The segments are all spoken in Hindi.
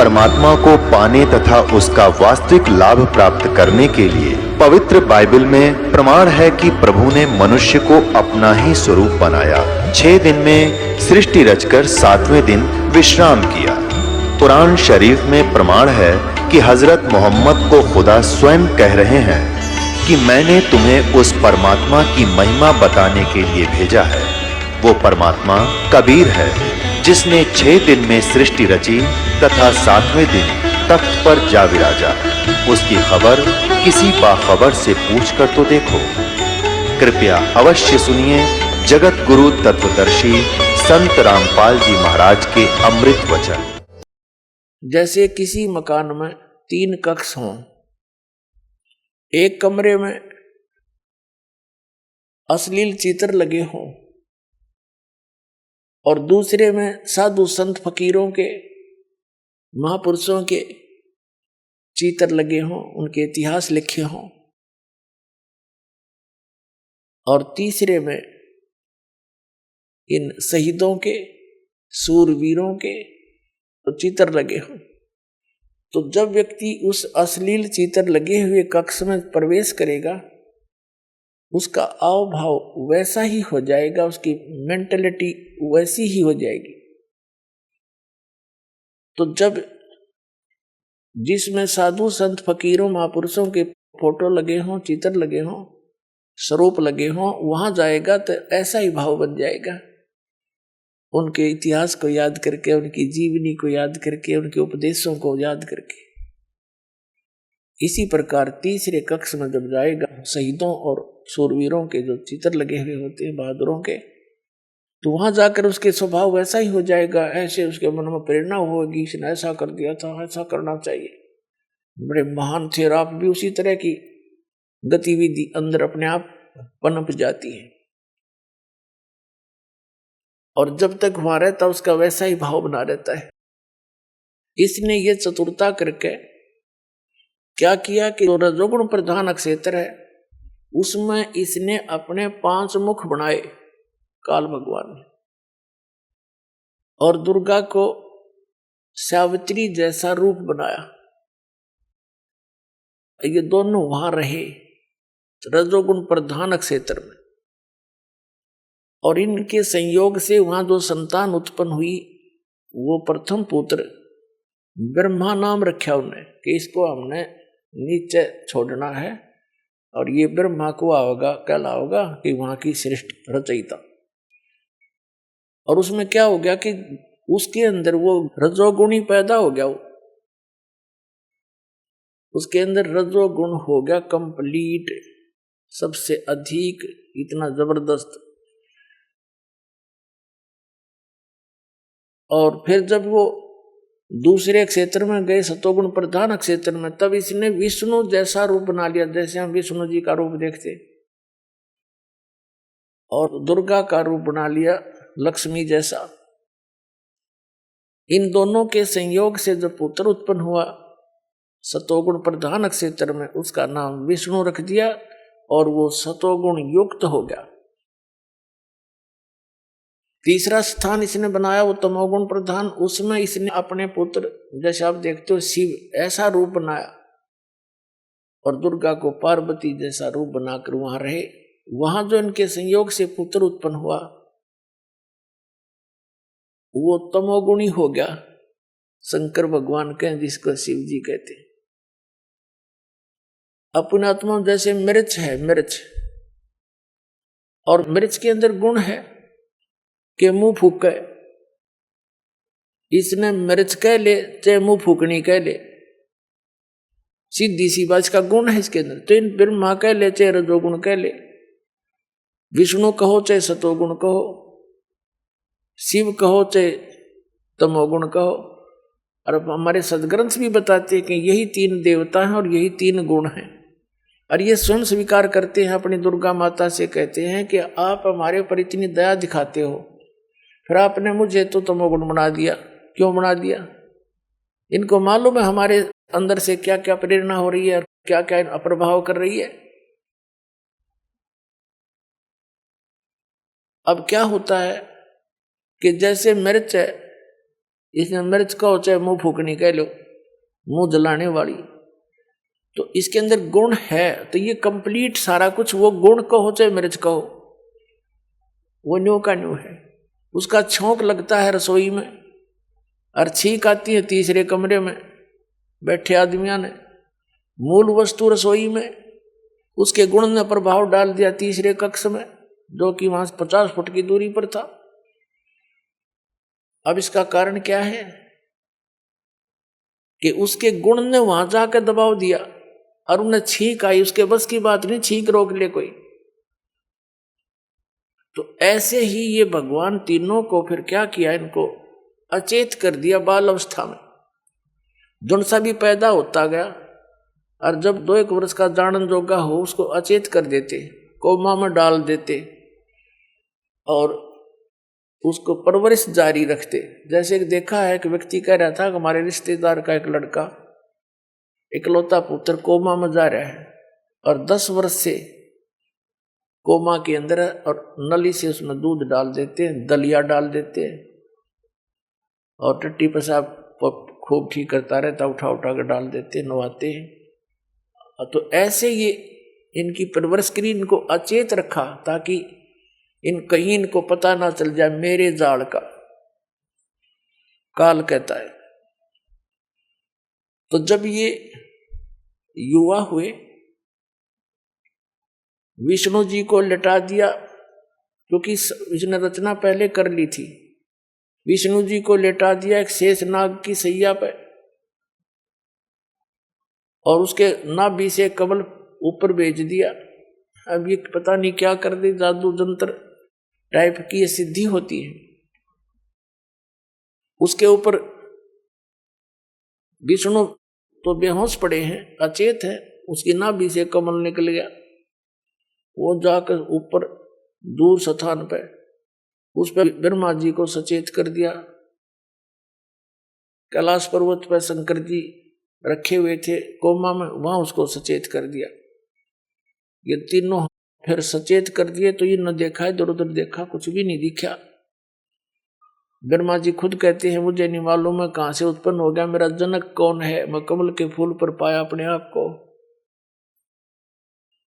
परमात्मा को पाने तथा उसका वास्तविक लाभ प्राप्त करने के लिए पवित्र बाइबल में प्रमाण है कि प्रभु ने मनुष्य को अपना ही स्वरूप बनाया। 6 दिन में सृष्टि रचकर 7वें दिन विश्राम किया। कुरान शरीफ में प्रमाण है कि हजरत मोहम्मद को खुदा स्वयं कह रहे हैं कि मैंने तुम्हें उस परमात्मा की महिमा बताने के लिए भेजा है। वो परमात्मा कबीर है जिसने 6 दिन में सृष्टि रची तथा 7वें दिन तख्त पर जा विराजा। उसकी खबर किसी बाखबर से पूछ कर तो देखो। कृपया अवश्य सुनिए जगत गुरु तत्वदर्शी संत रामपाल जी महाराज के अमृत वचन। जैसे किसी मकान में 3 कक्ष हों, एक कमरे में अश्लील चित्र लगे हों और दूसरे में साधु संत फकीरों के, महापुरुषों के चित्र लगे हों, उनके इतिहास लिखे हों, और तीसरे में इन शहीदों के, सूरवीरों के चित्र लगे हों। तो जब व्यक्ति उस अश्लील चित्र लगे हुए कक्ष में प्रवेश करेगा, उसका आव भाव वैसा ही हो जाएगा, उसकी मेंटलिटी वैसी ही हो जाएगी। तो जब जिसमें साधु संत फकीरों महापुरुषों के फोटो लगे हों, चित्र लगे हों, स्वरूप लगे हों, वहां जाएगा तो ऐसा ही भाव बन जाएगा। उनके इतिहास को याद करके, उनकी जीवनी को याद करके, उनके उपदेशों को याद करके। इसी प्रकार तीसरे कक्ष में जब जाएगा, शहीदों और शूरवीरों के जो चित्र लगे हुए होते हैं, बहादुरों के, तो वहां जाकर उसके स्वभाव वैसा ही हो जाएगा। ऐसे उसके मन में प्रेरणा होगी, इसने ऐसा कर दिया था, ऐसा करना चाहिए, बड़े महान थे। और आप भी उसी तरह की गतिविधि अंदर अपने आप पनप जाती है। और जब तक वहां रहता उसका वैसा ही भाव बना रहता है। इसने ये चतुरता करके क्या किया कि जो रजोगुण प्रधान क्षेत्र है उसमें इसने अपने 5 मुख बनाए काल भगवान ने, और दुर्गा को सावित्री जैसा रूप बनाया। ये दोनों वहां रहे रजोगुण प्रधान क्षेत्र में, और इनके संयोग से वहां जो संतान उत्पन्न हुई वो प्रथम पुत्र ब्रह्मा नाम रखा उन्हें कि इसको हमने नीचे छोड़ना है, और ये ब्रह्मा को आओगा, कल आओगा कि वहां की सृष्टि रचयिता। और उसमें क्या हो गया कि उसके अंदर वो रजोगुणी पैदा हो गया, उसके अंदर रजोगुण हो गया कंप्लीट, सबसे अधिक, इतना जबरदस्त। और फिर जब वो दूसरे क्षेत्र में गए, सतोगुण प्रधान क्षेत्र में, तब इसने विष्णु जैसा रूप बना लिया, जैसे हम विष्णु जी का रूप देखते, और दुर्गा का रूप बना लिया लक्ष्मी जैसा। इन दोनों के संयोग से जो पुत्र उत्पन्न हुआ सतोगुण प्रधान क्षेत्र में, उसका नाम विष्णु रख दिया, और वो सतोगुण युक्त हो गया। तीसरा स्थान इसने बनाया वो तमोगुण प्रधान, उसमें इसने अपने पुत्र, जैसे आप देखते हो शिव ऐसा रूप बनाया, और दुर्गा को पार्वती जैसा रूप बनाकर वहां रहे। वहां जो इनके संयोग से पुत्र उत्पन्न हुआ वो तमोगुणी हो गया, शंकर भगवान कहें जिसको शिव जी कहते हैं। अपने आत्मा जैसे मिर्च है, मिर्च, और मिर्च के अंदर गुण है कि मुंह फूके, इसने मिर्च कह ले चाहे मुंह फूकनी कह ले, सीधी सी बात का गुण है इसके अंदर। तो इन ब्रह्मा कह ले चाहे रजोगुण कह ले, विष्णु कहो चाहे सतोगुण कहो, शिव कहो चाहे तमोगुण कहो। और हमारे सदग्रंथ भी बताते हैं कि यही 3 देवता हैं और यही 3 गुण हैं। और ये स्वयं स्वीकार करते हैं, अपनी दुर्गा माता से कहते हैं कि आप हमारे ऊपर इतनी दया दिखाते हो, फिर आपने मुझे तो तमोगुण बना दिया, क्यों बना दिया? इनको मालूम है हमारे अंदर से क्या क्या प्रेरणा हो रही है और क्या क्या अप्रभाव कर रही है। अब क्या होता है कि जैसे मिर्च है, इसमें मिर्च कहो चाहे मुंह फूकनी कह लो, मुंह जलाने वाली, तो इसके अंदर गुण है। तो ये कंप्लीट सारा कुछ, वो गुण कहो चाहे मिर्च कहो, वो न्यू का न्यू है। उसका छौंक लगता है रसोई में और छींक आती है तीसरे कमरे में बैठे आदमियों ने। मूल वस्तु रसोई में, उसके गुण ने प्रभाव डाल दिया तीसरे कक्ष में, जो कि वहां 50 फुट की दूरी पर था। अब इसका कारण क्या है कि उसके गुण ने वहां जाकर दबाव दिया और उन्हें छींक आई। उसके बस की बात नहीं छींक रोक ले कोई। तो ऐसे ही ये भगवान तीनों को फिर क्या किया, इनको अचेत कर दिया बाल अवस्था में। जुन सा भी पैदा होता गया और जब 2-1 वर्ष का जानन जोगा हो उसको अचेत कर देते, कोमा में डाल देते और उसको परवरिश जारी रखते। जैसे देखा है, एक व्यक्ति कह रहा था कि हमारे रिश्तेदार का एक लड़का इकलौता पुत्र कोमा में जा रहा है और 10 वर्ष से कोमा के अंदर है और नली से उसमें दूध डाल देते हैं, दलिया डाल देते हैं और टट्टी पेशाब खूब ठीक करता रहता, उठा उठा कर डाल देते हैं, नवाते हैं। तो ऐसे ये इनकी परवरिश करी, इनको अचेत रखा ताकि कहीं इनको पता ना चल जाए मेरे जाल का। काल कहता है। तो जब ये युवा हुए, विष्णु जी को लिटा दिया, क्योंकि इसने रचना पहले कर ली थी। विष्णु जी को लेटा दिया एक शेष नाग की सैया पे और उसके नाभि से कमल ऊपर भेज दिया। अब ये पता नहीं क्या कर दे, जादू जंत्र टाइप की ये सिद्धि होती है। उसके ऊपर विष्णु तो बेहोश पड़े हैं, अचेत है, उसकी नाभि से कमल निकल गया। वो जाकर ऊपर दूर स्थान पे उस पर ब्रह्मा जी को सचेत कर दिया। कैलाश पर्वत पर शंकर जी रखे हुए थे कोमा में, वहां उसको सचेत कर दिया। ये तीनों फिर सचेत कर दिए तो ये न देखा, इधर उधर देखा, कुछ भी नहीं दिखा। ब्रह्मा जी खुद कहते हैं मुझे नहीं मालूम है कहां से उत्पन्न हो गया, मेरा जनक कौन है, मैं कमल के फूल पर पाया अपने आप को।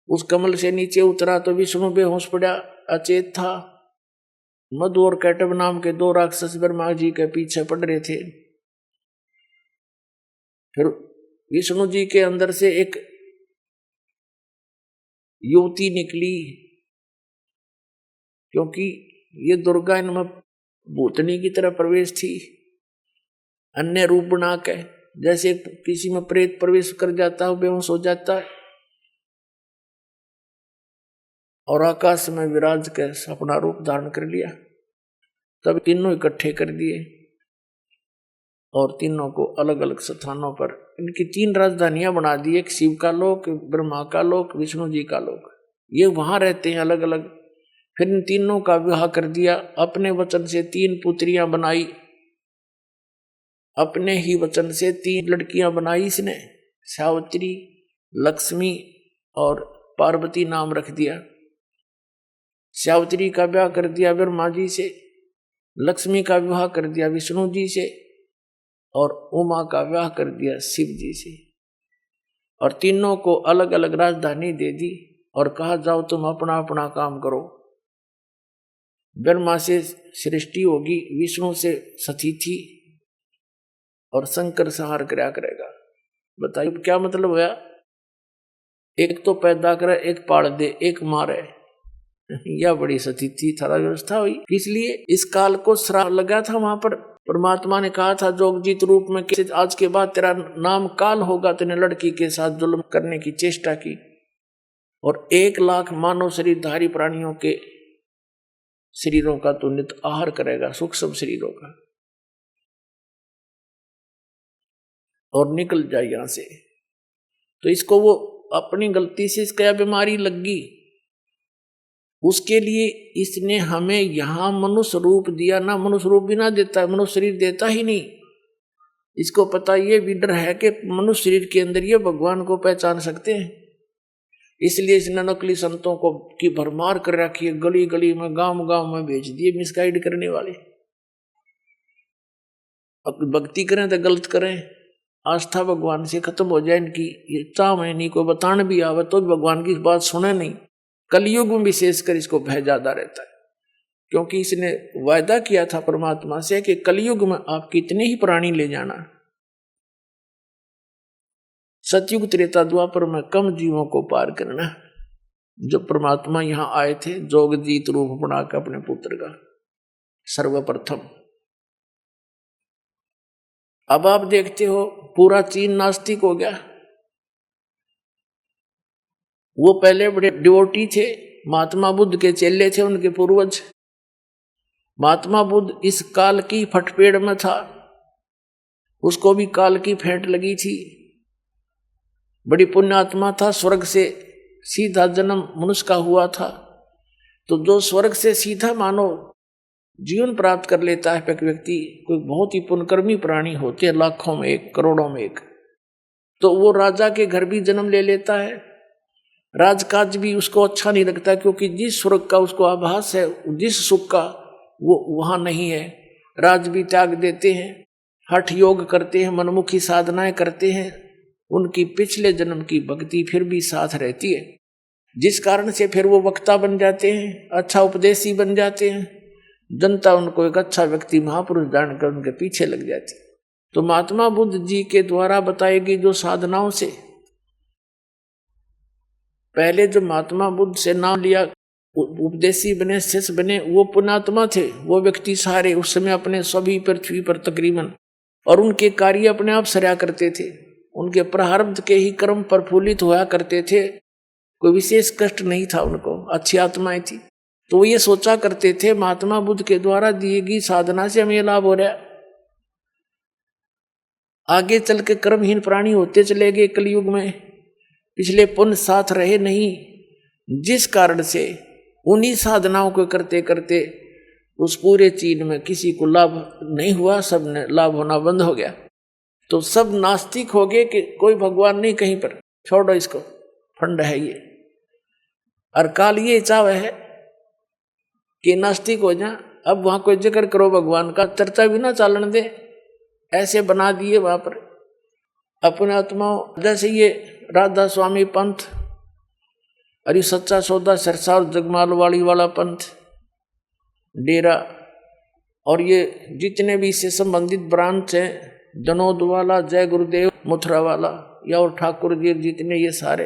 उस कमल से नीचे उतरा तो विष्णु बेहोश पड़ा, अचेत था। मधु और कैटब नाम के 2 राक्षस ब्रह्मा जी के पीछे पड़ रहे थे। फिर विष्णु जी के अंदर से एक युवती निकली, क्योंकि ये दुर्गा इनमें भूतनी की तरह प्रवेश थी, अन्य रूप बना के, जैसे किसी में प्रेत प्रवेश कर जाता है, बेहोश हो जाता है, और आकाश में विराज कर अपना रूप धारण कर लिया। तब तीनों इकट्ठे कर दिए और तीनों को अलग अलग स्थानों पर इनकी 3 राजधानियां बना दी, एक शिव का लोक, ब्रह्मा का लोक, विष्णु जी का लोक। ये वहां रहते हैं अलग अलग। फिर इन तीनों का विवाह कर दिया, अपने वचन से 3 पुत्रियां बनाई, अपने ही वचन से 3 लड़कियां बनाई इसने, सावित्री, लक्ष्मी और पार्वती नाम रख दिया। सावित्री का विवाह कर दिया ब्रह्मा जी से, लक्ष्मी का विवाह कर दिया विष्णु जी से और उमा का विवाह कर दिया शिव जी से। और तीनों को अलग अलग राजधानी दे दी और कहा जाओ तुम अपना अपना काम करो। ब्रह्मा से सृष्टि होगी, विष्णु से सतिथि और शंकर संहार कराया करेगा। बताइए क्या मतलब हुआ? एक तो पैदा करे, एक पाल दे, एक मारे, यह बड़ी सतिथि थारा व्यवस्था हुई। इसलिए इस काल को श्राप लगा था। वहां पर परमात्मा ने कहा था जोगजीत रूप में कि आज के बाद तेरा नाम काल होगा। तेने लड़की के साथ जुल्म करने की चेष्टा की और 1 लाख मानव शरीरधारी प्राणियों के शरीरों का तो नित आहार करेगा, सूक्ष्म शरीरों का, और निकल जाए यहां से। तो इसको वो अपनी गलती से इसका बीमारी लगी, उसके लिए इसने हमें यहां मनुष्य रूप दिया। ना मनुष्य रूप भी ना देता, मनुष्य शरीर देता ही नहीं। इसको पता ये भी डर है कि मनुष्य शरीर के अंदर ये भगवान को पहचान सकते हैं, इसलिए इसने नकली संतों को की भरमार कर रखी है, गली गली में, गांव गांव में भेज दिए मिसगाइड करने वाले। भक्ति करें तो गलत करें, आस्था भगवान से खत्म हो जाए इनकी, ये चाह नहीं को बताने भी आवे तो भी भगवान की बात सुने नहीं। कलयुग में विशेषकर इसको भय ज्यादा रहता है, क्योंकि इसने वायदा किया था परमात्मा से कि कलयुग में आप कितने ही प्राणी ले जाना, सतयुग त्रेता द्वापर में कम जीवों को पार करना। जब परमात्मा यहां आए थे जोगजीत रूप बनाकर अपने पुत्र का सर्वप्रथम। अब आप देखते हो पूरा चीन नास्तिक हो गया। वो पहले बड़े डिवोटी थे, महात्मा बुद्ध के चेले थे उनके पूर्वज। महात्मा बुद्ध इस काल की फटपेड़ में था, उसको भी काल की फेंट लगी थी। बड़ी पुण्यात्मा था, स्वर्ग से सीधा जन्म मनुष्य का हुआ था। तो जो स्वर्ग से सीधा मानो जीवन प्राप्त कर लेता है एक व्यक्ति, कोई बहुत ही पुण्यकर्मी प्राणी होते हैं, लाखों में एक, करोड़ों में एक, तो वो राजा के घर भी जन्म ले लेता है। राजकाज भी उसको अच्छा नहीं लगता, क्योंकि जिस स्वर्ग का उसको आभास है, जिस सुख का, वो वहां नहीं है। राज भी त्याग देते हैं, हठ योग करते हैं, मनमुखी साधनाएं करते हैं, उनकी पिछले जन्म की भक्ति फिर भी साथ रहती है, जिस कारण से फिर वो वक्ता बन जाते हैं, अच्छा उपदेशी बन जाते हैं। जनता उनको एक अच्छा व्यक्ति महापुरुष जानकर उनके पीछे लग जाती। तो महात्मा बुद्ध जी के द्वारा बताई गई जो साधनाओं से, पहले जो महात्मा बुद्ध से नाम लिया, उपदेशी बने, शिष्य बने, वो पुण्यात्मा थे। वो व्यक्ति सारे उस समय अपने सभी पृथ्वी पर तकरीबन, और उनके कार्य अपने आप सरा करते थे, उनके प्रारब्ध के ही कर्म प्रफुल्लित होया करते थे, कोई विशेष कष्ट नहीं था उनको, अच्छी आत्माएं थी। तो ये सोचा करते थे महात्मा बुद्ध के द्वारा दी गई साधना से हमें लाभ हो रहा, आगे चल के कर्महीन प्राणी होते चले गए कलयुग में, पिछले पुण्य साथ रहे नहीं, जिस कारण से उन्हीं साधनाओं को करते करते उस पूरे चीन में किसी को लाभ नहीं हुआ, सब ने लाभ होना बंद हो गया। तो सब नास्तिक हो गए कि कोई भगवान नहीं कहीं पर, छोड़ो इसको, फंड है ये। और काल ये चाव है कि नास्तिक हो जा, अब वहां कोई जिक्र करो भगवान का, चर्चा भी ना चालन दे, ऐसे बना दिए वहां पर अपने आत्माओं। जैसे ये राधा स्वामी पंथ, अरे सच्चा सौदा सरसा और जगमालवाड़ी वाला पंथ, डेरा, और ये जितने भी इससे संबंधित ब्रांच हैं, जनोद वाला, जय गुरुदेव, मथुरा वाला, या और ठाकुर जी जितने ये सारे,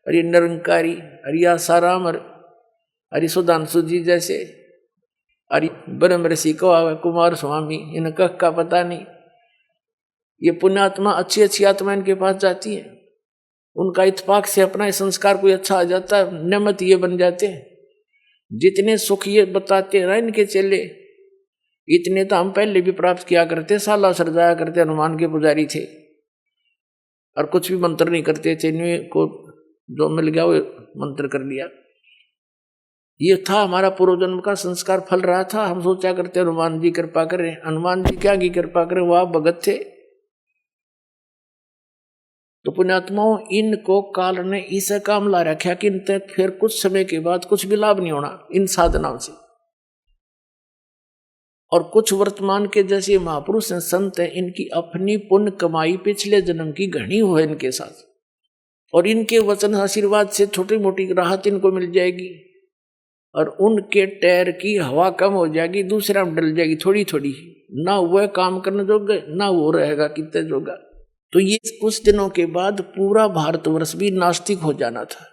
अरे निरंकारी, अरे आसाराम, अरे सुधांशु जी जैसे, अरे ब्रह्म ऋषि को आवे, कुमार स्वामी, इनका का पता नहीं। ये पुण्यात्मा अच्छी अच्छी आत्मा इनके पास जाती है, उनका इत्तेफाक से अपना संस्कार कोई अच्छा आ जाता है, नियमित ये बन जाते हैं। जितने सुख ये बताते हैं ना इनके चेले, इतने तो हम पहले भी प्राप्त किया करते, साला सरजाया करते, हनुमान के पुजारी थे, और कुछ भी मंत्र नहीं करते थे, इन्हें को जो मिल गया वो मंत्र कर लिया। ये था हमारा पूर्व जन्म का संस्कार फल रहा था। हम सोचा करते हनुमान जी कृपा करें, हनुमान जी क्या की कृपा करें, वो आप भगत थे। तो पुण्यात्माओं, इनको काल ने इसे काम ला रखा कि इनते फिर कुछ समय के बाद कुछ भी लाभ नहीं होना इन साधनाओं से। और कुछ वर्तमान के जैसे महापुरुष हैं, संत हैं, इनकी अपनी पुण्य कमाई पिछले जन्म की घनी हो है इनके साथ, और इनके वचन आशीर्वाद से छोटी मोटी राहत इनको मिल जाएगी, और उनके टैर की हवा कम हो जाएगी, दूसरा में डल जाएगी थोड़ी थोड़ी, ना वह काम करने जोगे ना वो रहेगा कितने जोगा। तो ये कुछ दिनों के बाद पूरा भारतवर्ष भी नास्तिक हो जाना था,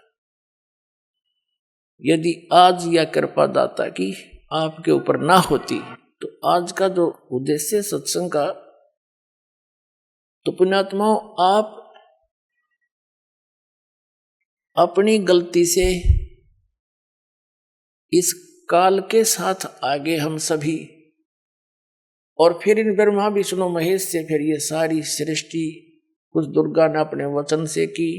यदि आज यह कृपा दाता की आपके ऊपर ना होती। तो आज का जो उद्देश्य सत्संग का, तो पुण्यात्माओं, आप अपनी गलती से इस काल के साथ आगे हम सभी, और फिर इन ब्रह्मा विष्णु महेश से फिर ये सारी सृष्टि, कुछ दुर्गा ने अपने वचन से की,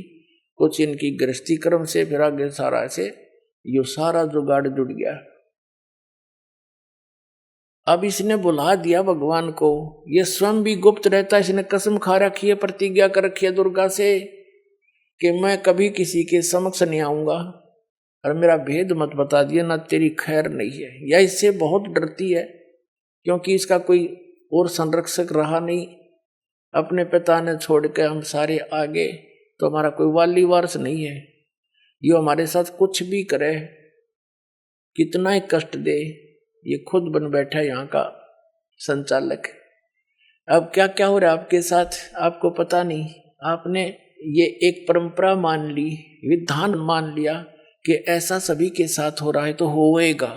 कुछ इनकी गृहस्थी कर्म से, फिर आगे सारा ऐसे ये सारा जुगाड़ जुड़ गया। अब इसने बुला दिया भगवान को, ये स्वयं भी गुप्त रहता है, इसने कसम खा रखी है, प्रतिज्ञा कर रखी है दुर्गा से कि मैं कभी किसी के समक्ष नहीं आऊंगा, और मेरा भेद मत बता दिया, ना तेरी खैर नहीं है। या इससे बहुत डरती है, क्योंकि इसका कोई और संरक्षक रहा नहीं, अपने पिता ने छोड़ के हम सारे आगे, तो हमारा कोई वाली वारस नहीं है। ये हमारे साथ कुछ भी करे, कितना ही कष्ट दे, ये खुद बन बैठा यहाँ का संचालक। अब क्या क्या हो रहा है आपके साथ आपको पता नहीं, आपने ये एक परंपरा मान ली, विधान मान लिया कि ऐसा सभी के साथ हो रहा है तो होएगा।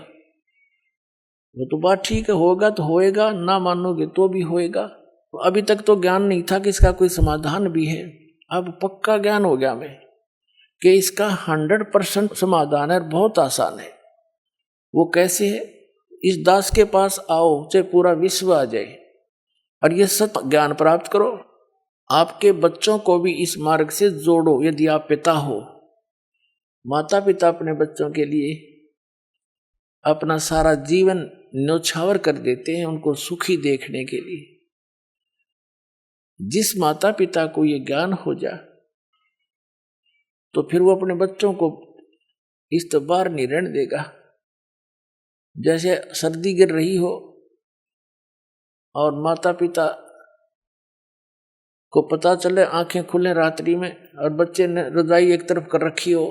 वो तो बात ठीक है, होगा तो होएगा, ना मानोगे तो भी होएगा। अभी तक तो ज्ञान नहीं था कि इसका कोई समाधान भी है, अब पक्का ज्ञान हो गया हमें कि इसका 100% समाधान है, बहुत आसान है। वो कैसे है? इस दास के पास आओ, चाहे पूरा विश्व आ जाए, और ये सत्य ज्ञान प्राप्त करो। आपके बच्चों को भी इस मार्ग से जोड़ो। यदि आप पिता हो, माता पिता अपने बच्चों के लिए अपना सारा जीवन न्यौछावर कर देते हैं उनको सुखी देखने के लिए। जिस माता पिता को ये ज्ञान हो जा, तो फिर वो अपने बच्चों को इस तो बाहर नहीं रहने देगा। जैसे सर्दी गिर रही हो और माता पिता को पता चले, आंखें खुले रात्रि में, और बच्चे ने रजाई एक तरफ कर रखी हो,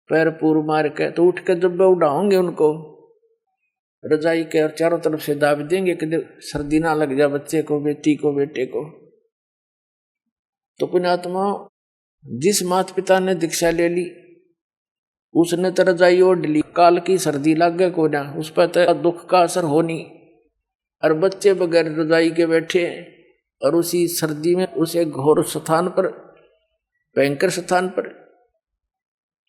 पैर पूर मार के, तो उठ के जब उड़ाओगे उनको रजाई के और चारों तरफ से दाब देंगे कि सर्दी ना लग जाए बच्चे को, बेटी को, बेटे को। तो पुण्यात्मा, जिस माता पिता ने दीक्षा ले ली उसने तो रजाई ओढ़ ली, काल की सर्दी लग गए को ना, उस पर तो दुख का असर हो नहीं, और बच्चे बगैर रजाई के बैठे और उसी सर्दी में उसे घोर स्थान पर, भयंकर स्थान पर।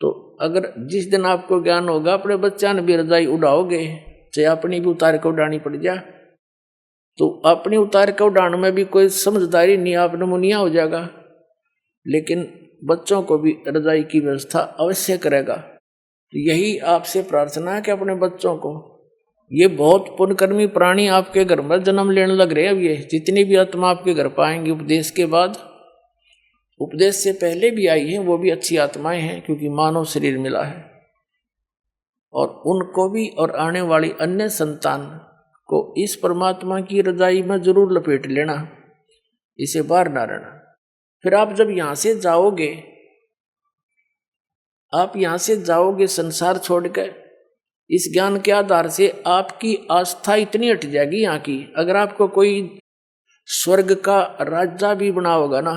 तो अगर जिस दिन आपको ज्ञान होगा, अपने बच्चा ने भी रजाई उड़ाओगे, चाहे अपनी भी उतार के उड़ानी पड़ जाए, तो अपनी उतार के उड़ाने में भी कोई समझदारी नहीं, आप नमूनिया हो जाएगा, लेकिन बच्चों को भी रजाई की व्यवस्था अवश्य करेगा। तो यही आपसे प्रार्थना है कि अपने बच्चों को, ये बहुत पुण्यकर्मी प्राणी आपके घर में जन्म लेने लग रहे हैं। अब ये जितनी भी आत्मा आपके घर पाएंगी उपदेश के बाद, उपदेश से पहले भी आई है, वो भी अच्छी आत्माएं हैं, क्योंकि मानव शरीर मिला है। और उनको भी और आने वाली अन्य संतान को इस परमात्मा की रजाई में जरूर लपेट लेना, इसे बाहर ना रहना। फिर आप जब यहां से जाओगे, आप यहां से जाओगे संसार छोड़कर, इस ज्ञान के आधार से आपकी आस्था इतनी हट जाएगी यहाँ की। अगर आपको कोई स्वर्ग का राजा भी बना होगा ना,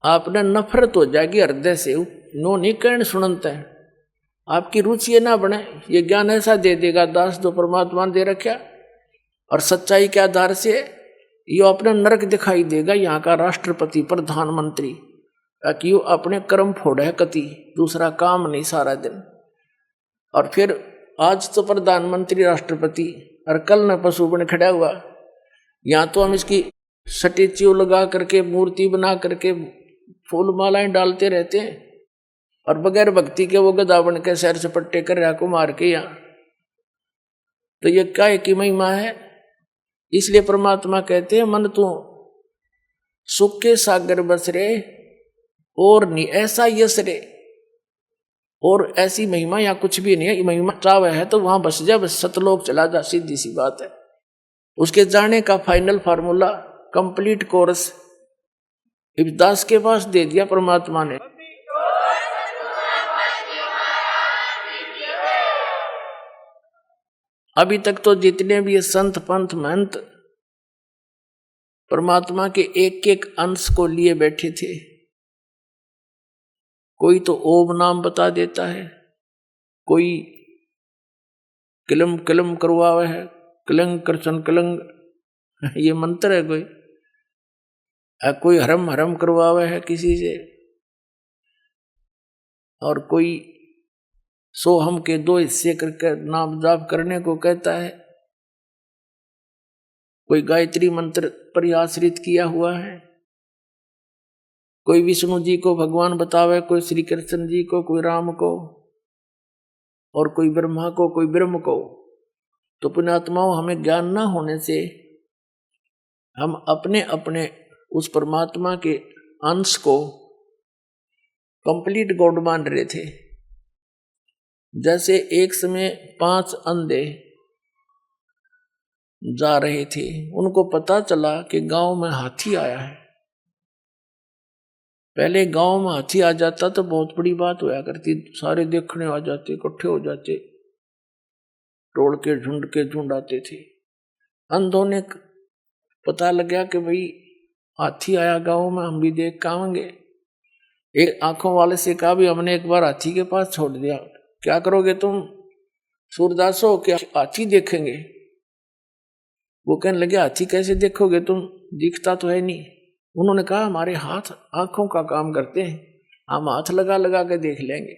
आपने नफरत हो जाएगी हृदय से, नो नहीं कहने सुनते हैं, आपकी रुचि ना बने। ये ज्ञान ऐसा दे देगा दास जो परमात्मा ने दे रखा, और सच्चाई के आधार से ये अपना नरक दिखाई देगा, यहाँ का राष्ट्रपति, प्रधानमंत्री, कि यो अपने कर्म फोड़े कति, दूसरा काम नहीं सारा दिन। और फिर आज तो प्रधानमंत्री राष्ट्रपति, और कल न पशु बन खड़ा हुआ। यहाँ तो हम इसकी स्टैच्यू लगा करके, मूर्ति बना करके फूल मालाएं डालते रहते हैं, और बगैर भक्ति के वो गधा बन के सैर सपट्टे कर रहा को मार के यहाँ। तो ये क्या की महिमा है? इसलिए परमात्मा कहते हैं, मन तू सुख के सागर बस रे, और नहीं ऐसा यश रे, और ऐसी महिमा यहाँ कुछ भी नहीं है। महिमा चाव है तो वहां बस जा, बस सतलोक चला जा, सीधी सी बात है। उसके जाने का फाइनल फार्मूला, कंप्लीट कोर्स दास के पास दे दिया परमात्मा ने। अभी तक तो जितने भी संत पंथ महंत परमात्मा के एक एक अंश को लिए बैठे थे, कोई तो ओम नाम बता देता है, कोई किलम किलम करवावे है, कलंग करसन कलंग ये मंत्र है, कोई हरम हरम करवावे है किसी से, और कोई सोहम के 2 हिस्से करके नाम जाप करने को कहता है, कोई गायत्री मंत्र पर आश्रित किया हुआ है, कोई विष्णु जी को भगवान बतावे, कोई श्री कृष्ण जी को, कोई राम को, और कोई ब्रह्मा को, कोई ब्रह्म को। तो पुण्यात्माओं, हमें ज्ञान ना होने से हम अपने अपने उस परमात्मा के अंश को कंप्लीट गॉड मान रहे थे। जैसे एक समय 5 अंधे जा रहे थे, उनको पता चला कि गांव में हाथी आया है। पहले गांव में हाथी आ जाता तो बहुत बड़ी बात होया करती, सारे देखने आ जाते, इकट्ठे हो जाते, टोल के झुंड आते थे। अंधों ने पता लगा कि भाई हाथी आया गांव में, हम भी देख के आएंगे। एक आंखों वाले से कहा भी हमने एक बार हाथी के पास छोड़ दिया, क्या करोगे तुम सूरदास हो, क्या हाथी देखेंगे? वो कहने लगे हाथी कैसे देखोगे तुम, दिखता तो है नहीं। उन्होंने कहा हमारे हाथ आंखों का काम करते हैं, हम हाथ लगा लगा के देख लेंगे।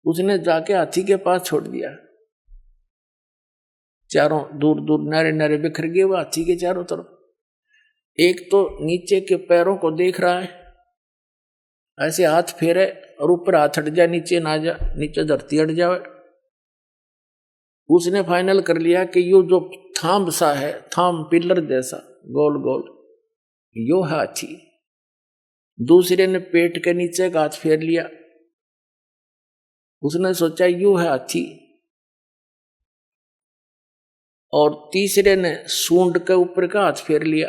उसने जाके हाथी के पास छोड़ दिया। चारों दूर दूर नारे नारे बिखर गए वो हाथी के चारों तरफ। एक तो नीचे के पैरों को देख रहा है, ऐसे हाथ फेरे और ऊपर हाथ हट जाए, नीचे ना जा, नीचे धरती हट जाए। उसने फाइनल कर लिया कि यो जो थाम सा है, थाम पिलर जैसा गोल गोल, यो है हाथी। दूसरे ने पेट के नीचे का हाथ फेर लिया, उसने सोचा यो है हाथी। और तीसरे ने सूंड के ऊपर का हाथ फेर लिया,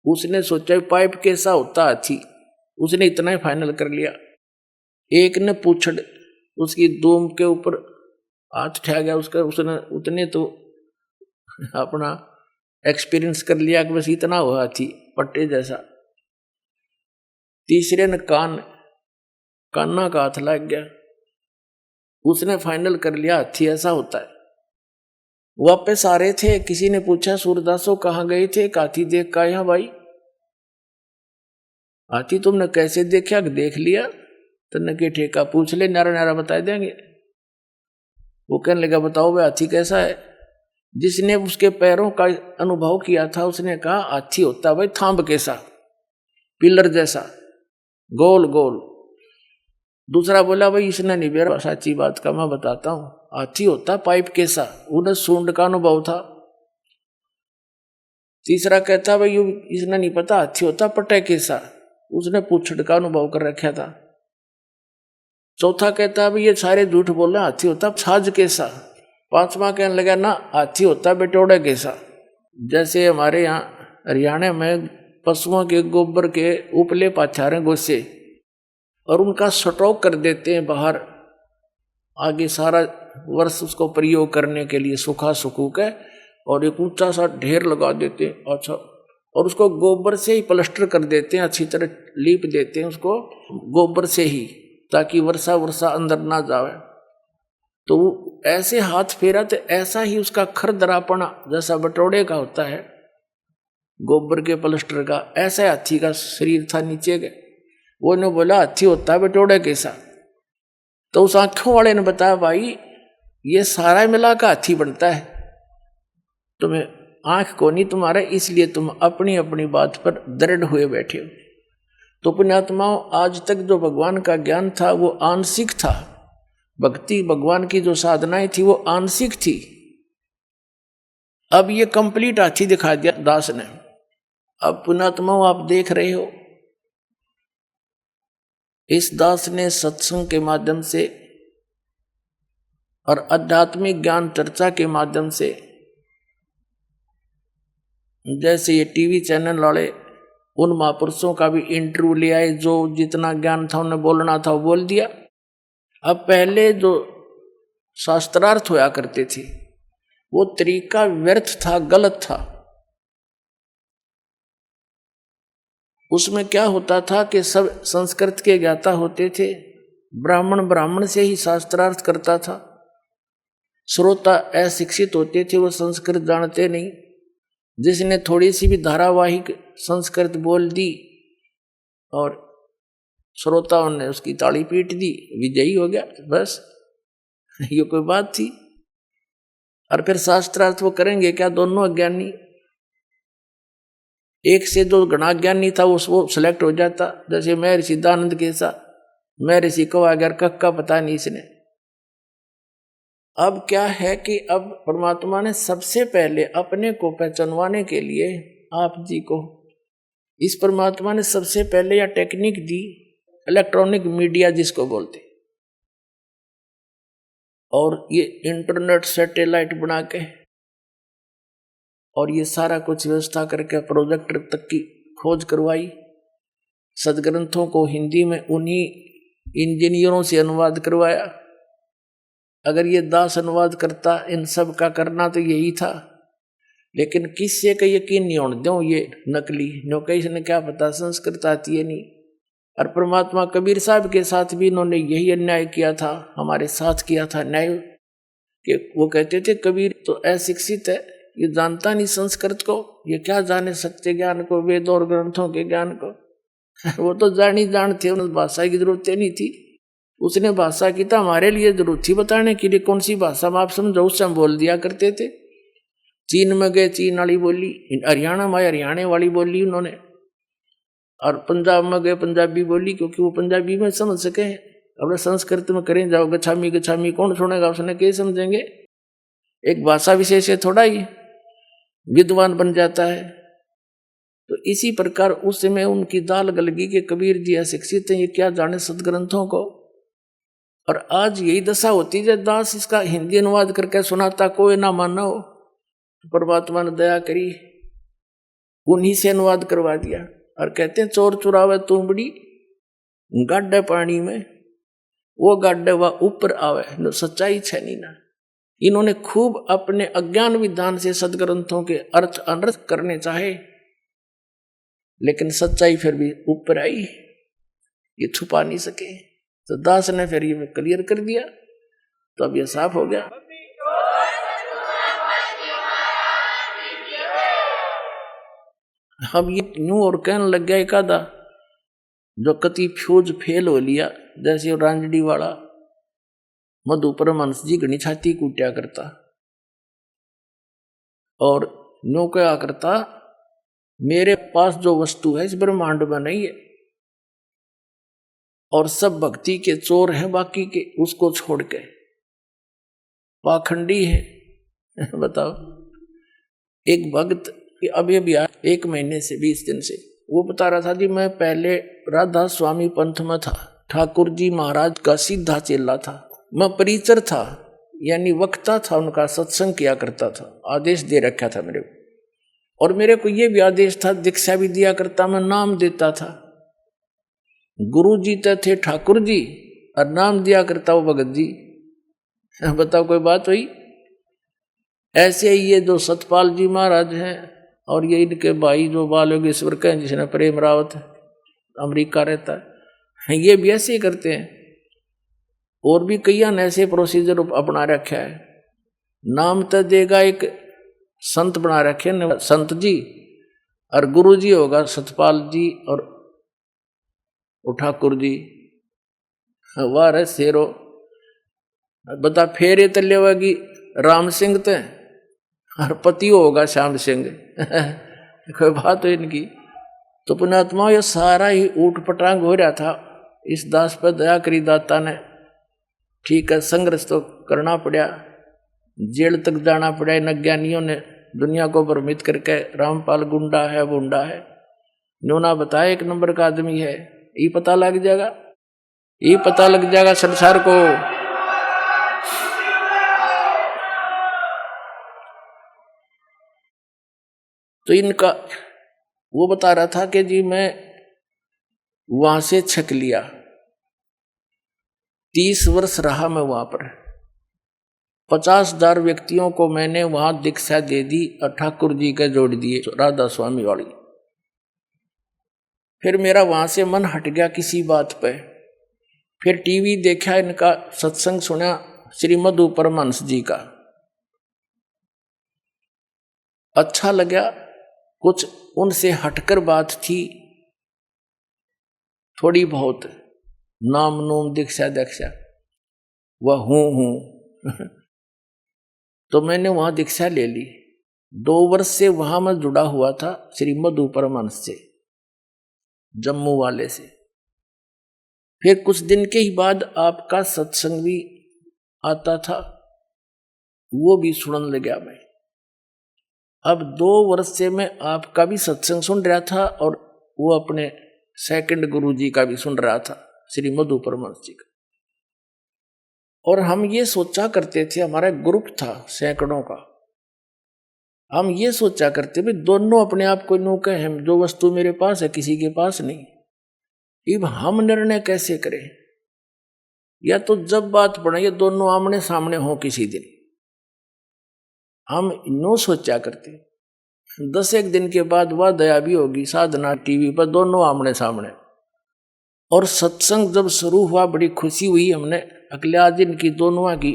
उसने सोचा पाइप कैसा होता हाथी, उसने इतना ही फाइनल कर लिया। एक ने पूछड़ उसकी दूम के ऊपर हाथ ठा गया उसका, उसने उतने तो अपना एक्सपीरियंस कर लिया कि बस इतना हुआ हाथी पट्टे जैसा। तीसरे ने कान्ना का हाथ लग गया, उसने फाइनल कर लिया हाथी ऐसा होता है। वापस आ रहे थे, किसी ने पूछा सूरदासो कहाँ गए थे? हाथी देख का यहाँ भाई, हाथी तुमने कैसे देखा? देख लिया तन्ने के ठेका, पूछ ले नारा नारा बता देंगे। वो कहने लगा बताओ भाई हाथी कैसा है? जिसने उसके पैरों का अनुभव किया था उसने कहा हाथी होता भाई थांब कैसा, पिलर जैसा, गोल गोल। दूसरा बोला भाई इसने नहीं बेरा सच्ची बात का, मैं बताता हूं, हाथी होता पाइप कैसा, उन्हें सूंड का अनुभव था। तीसरा कहता भाई इसने नहीं पता हाथी होता पट्टे कैसा, उसने पूछड़ का अनुभव कर रखा था। चौथा कहता भाई ये सारे झूठ बोल रहे, हाथी होता छाछ कैसा। पांचवा कहने लगा ना हाथी होता बेटोड़ा कैसा। जैसे हमारे यहाँ हरियाणा में पशुओं के गोबर के उपले पाछारे गोसे और उनका स्टॉक कर देते हैं बाहर, आगे सारा वर्ष उसको प्रयोग करने के लिए सूखा सुखू के, और एक ऊंचा सा ढेर लगा देते हैं। अच्छा, और उसको गोबर से ही प्लास्टर कर देते हैं, अच्छी तरह लीप देते हैं उसको गोबर से ही, ताकि वर्षा वर्षा अंदर ना जावे। तो ऐसे हाथ फेरा तो ऐसा ही उसका खरदरापना जैसा बटोड़े का होता है गोबर के प्लास्टर का, ऐसा हाथी का शरीर था नीचे के। वो ने बोला हाथी होता है बटोड़े कैसा। तो उस आंखों वाले ने बताया भाई ये सारा मिला का हाथी बनता है, तुम्हें आंख को नहीं तुम्हारा, इसलिए तुम अपनी अपनी बात पर दृढ़ हुए बैठे हो। तो पुण्यात्माओं आज तक जो भगवान का ज्ञान था वो आंशिक था, भक्ति भगवान की जो साधनाएं थी वो आंशिक थी। अब ये कंप्लीट हाथी दिखा दिया दास ने। अब पुण्यात्माओं आप देख रहे हो इस दास ने सत्संग के माध्यम से और आध्यात्मिक ज्ञान चर्चा के माध्यम से, जैसे ये टीवी चैनल वाले उन महापुरुषों का भी इंटरव्यू ले आए, जो जितना ज्ञान था उन्हें बोलना था वो बोल दिया। अब पहले जो शास्त्रार्थ होया करते थे वो तरीका व्यर्थ था, गलत था। उसमें क्या होता था कि सब संस्कृत के ज्ञाता होते थे, ब्राह्मण से ही शास्त्रार्थ करता था, श्रोता अशिक्षित होते थे, वो संस्कृत जानते नहीं। जिसने थोड़ी सी भी धारावाहिक संस्कृत बोल दी और श्रोताओं ने उसकी ताली पीट दी, विजयी हो गया, बस ये कोई बात थी। और फिर शास्त्रार्थ वो करेंगे क्या? दोनों अज्ञानी, एक से दो गणा ज्ञानी था वो सिलेक्ट हो जाता। जैसे मैं ऋषि दानंद के साथ, मैं ऋषि को अगर का पता नहीं इसने। अब क्या है कि अब परमात्मा ने सबसे पहले अपने को पहचानवाने के लिए आप जी को, इस परमात्मा ने सबसे पहले यह टेक्निक दी, इलेक्ट्रॉनिक मीडिया जिसको बोलते, और ये इंटरनेट सैटेलाइट बना के और ये सारा कुछ व्यवस्था करके प्रोजेक्टर तक की खोज करवाई। सदग्रंथों को हिंदी में उन्हीं इंजीनियरों से अनुवाद करवाया। अगर ये दास अनुवाद करता, इन सब का करना तो यही था, लेकिन किससे का यकीन नहीं होने दो ये नकली नौकरी से क्या पता संस्कृत आती है नहीं। और परमात्मा कबीर साहब के साथ भी इन्होंने यही अन्याय किया था, हमारे साथ किया था न्याय। कि वो कहते थे कबीर तो अशिक्षित है, ये जानता नहीं संस्कृत को, ये क्या जाने सत्य ज्ञान को, वेद और ग्रंथों के ज्ञान को। वो तो जानते, उन्हें भाषा की जरूरत नहीं थी। उसने भाषा की तो हमारे लिए जरूरत थी बताने के लिए, कौन सी भाषा में आप समझो, उससे हम बोल दिया करते थे। चीन में गए चीन वाली बोली, हरियाणा में हरियाणा वाली बोली उन्होंने, और पंजाब में गए पंजाबी बोली, क्योंकि वो पंजाबी में समझ सके। अब संस्कृत में करें जाओ गछामी गछामी, कौन सुनेगा, उसने क्या समझेंगे। एक भाषा विशेष है, थोड़ा ही विद्वान बन जाता है। तो इसी प्रकार उस समय उनकी दाल गलगी के कबीर जी अशिक्षित हैं, ये क्या जाने सदग्रंथों को। और आज यही दशा होती है, जब दास इसका हिंदी अनुवाद करके सुनाता, कोई ना मानो, तो परमात्मा ने दया करी, उन्हीं से अनुवाद करवा दिया। और कहते हैं चोर चुरावे तुमड़ी गाड्डे पानी में, वो गाड्डे वह ऊपर आवे, नो सच्चाई छनी ना। इन्होंने खूब अपने अज्ञान विधान से सदग्रंथों के अर्थ अनर्थ करने चाहे, लेकिन सच्चाई फिर भी ऊपर आई, ये छुपा नहीं सके। तो दास ने फिर ये क्लियर कर दिया, तो अब ये साफ हो गया। अब ये यूं और कहने लग गया एक आधा, जो कति फ्यूज फेल हो लिया, जैसे रांजड़ी वाला मधु परमहंस जी घनी छाती कूटा करता, और यूं क्या करता, मेरे पास जो वस्तु है इस ब्रह्मांड में नहीं है, और सब भक्ति के चोर हैं बाकी के, उसको छोड़ के पाखंडी है। बताओ, एक भक्त अभी अभी 1 महीने से 20 दिन से वो बता रहा था जी, मैं पहले राधा स्वामी पंथ में था, ठाकुर जी महाराज का सीधा चेला था, मैं परिचर था, यानी वक्ता था, उनका सत्संग किया करता था, आदेश दे रखा था मेरे को। और मेरे को ये भी आदेश था, दीक्षा भी दिया करता, मैं नाम देता था। गुरु जी तो थे ठाकुर जी, और नाम दिया करता वो भगत जी। बताओ कोई बात हुई। ऐसे ही ये जो सतपाल जी महाराज हैं, और ये इनके भाई जो बालोगेश्वर के हैं, जिसने प्रेम रावत अमेरिका रहता है, ये भी ऐसे ही करते हैं। और भी कई ऐसे प्रोसीजर अपना रखा है। नाम तो देगा एक संत बना रखे न संत जी, और गुरु जी होगा सतपाल जी और ठाकुर जी। वाह रे शेरो, बता फेरे तले होगी राम सिंह ते, और पति होगा श्याम सिंह। कोई बात हो इनकी। तो पुण्यात्मा ये सारा ही ऊट पटांग हो रहा था, इस दास पर दया करी दाता ने। ठीक है, संघर्ष तो करना पड़ा, जेल तक जाना पड़ा इन अज्ञानियों ने, दुनिया को भ्रमित करके। रामपाल गुंडा है, गुंडा है, नोना बताया 1 नंबर का आदमी है, ये पता लग जाएगा, ये पता लग जाएगा संसार को। तो इनका वो बता रहा था कि जी मैं वहां से छक लिया, 30 वर्ष रहा मैं वहां पर, 50,000 व्यक्तियों को मैंने वहां दीक्षा दे दी, और ठाकुर जी के जोड़ दिए राधा स्वामी वाली। फिर मेरा वहां से मन हट गया किसी बात पे, फिर टीवी देखा, इनका सत्संग सुना श्री मधु परमहंस जी का, अच्छा लगा। कुछ उनसे हटकर बात थी थोड़ी बहुत, नाम नूम दीक्षा दीक्षा वह हूं तो मैंने वहां दीक्षा ले ली। 2 वर्ष से वहां मैं जुड़ा हुआ था श्री मधु परमहंस से, जम्मू वाले से। फिर कुछ दिन के ही बाद आपका सत्संग भी आता था, वो भी सुनने लगा मैं। अब 2 वर्ष से मैं आपका भी सत्संग सुन रहा था, और वो अपने सेकंड गुरु जी का भी सुन रहा था, श्री मधु परमहंस जी का। और हम ये सोचा करते थे, हमारा ग्रुप था सैकड़ों का, हम ये सोचा करते भी दोनों अपने आप को नो कहें जो वस्तु मेरे पास है किसी के पास नहीं। अब हम निर्णय कैसे करें? या तो जब बात पड़े ये दोनों आमने सामने हो किसी दिन, हम नो सोचा करते। 10 दिन के बाद वह दया भी होगी, साधना टीवी पर दोनों आमने सामने। और सत्संग जब शुरू हुआ बड़ी खुशी हुई, हमने अगले आज दिन की दोनों की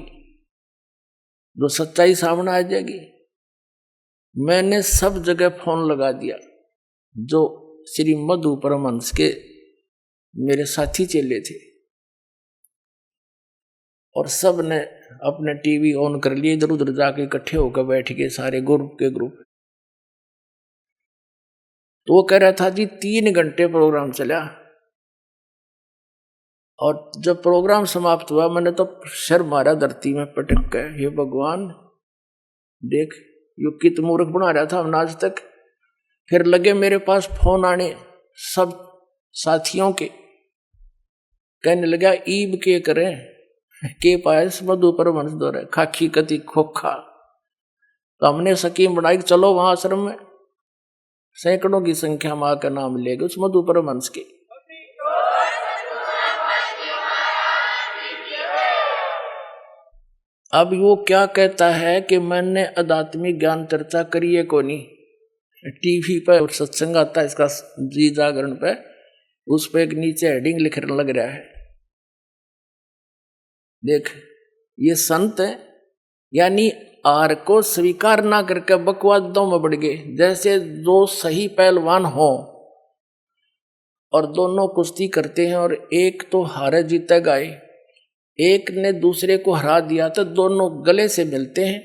जो सच्चाई सामने आ जाएगी। मैंने सब जगह फोन लगा दिया, जो श्री मधु परमहंस के मेरे साथी चेले थे, और सब ने अपने टीवी ऑन कर लिए, इधर उधर जाके इकट्ठे होकर बैठ गए सारे ग्रुप के ग्रुप। तो वो कह रहा था जी 3 घंटे प्रोग्राम चला, और जब प्रोग्राम समाप्त हुआ मैंने तो सर मारा धरती में पटक गए, हे भगवान देख यो कित मूर्ख बना रहा था हमने आज तक। फिर लगे मेरे पास फोन आने सब साथियों के, कहने लगा ईब के करें के पायस मधु परमहंस दौरे खाखी कति खोखा। तो हमने स्कीम बनाई, चलो वहां आश्रम में सैकड़ों की संख्या में आकर नाम लेगा उस मधु परमहंस के। अब वो क्या कहता है कि मैंने आध्यात्मिक ज्ञान चर्चा करी है को नहीं, टीवी पर और सत्संग आता है इसका जी जागरण पे, उस पर एक नीचे हेडिंग लिखने लग रहा है, देख ये संत है, यानी आर को स्वीकार ना करके बकवादों में बढ़ गए। जैसे दो सही पहलवान हो और दोनों कुश्ती करते हैं और एक तो हारे जीते गए, एक ने दूसरे को हरा दिया, तो दोनों गले से मिलते हैं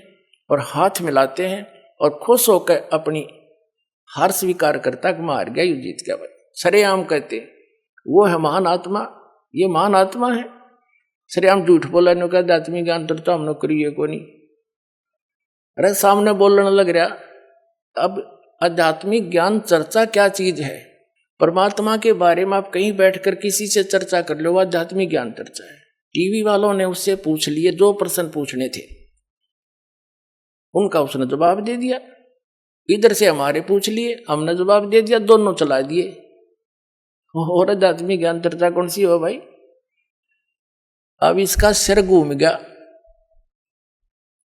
और हाथ मिलाते हैं और खुश होकर अपनी हार स्वीकार करता कि मैं हार गया, यू जीत गया। भाई सरेआम कहते वो है महान आत्मा, ये महान आत्मा है। सरेआम झूठ बोला नो, कहते आत्मिक ज्ञान तो हम करिए को नहीं। अरे सामने बोलने लग रहा। अब आध्यात्मिक ज्ञान चर्चा क्या चीज है? परमात्मा के बारे में आप कहीं बैठकर किसी से चर्चा कर लो, आध्यात्मिक ज्ञान चर्चा है। टीवी वालों ने उससे पूछ लिए जो प्रश्न पूछने थे, उनका उसने जवाब दे दिया। इधर से हमारे पूछ लिए, हमने जवाब दे दिया, दोनों चला दिए। और आध्यात्मिक ज्ञान चर्चा कौन सी हो भाई? अब इसका सिर घूम गया,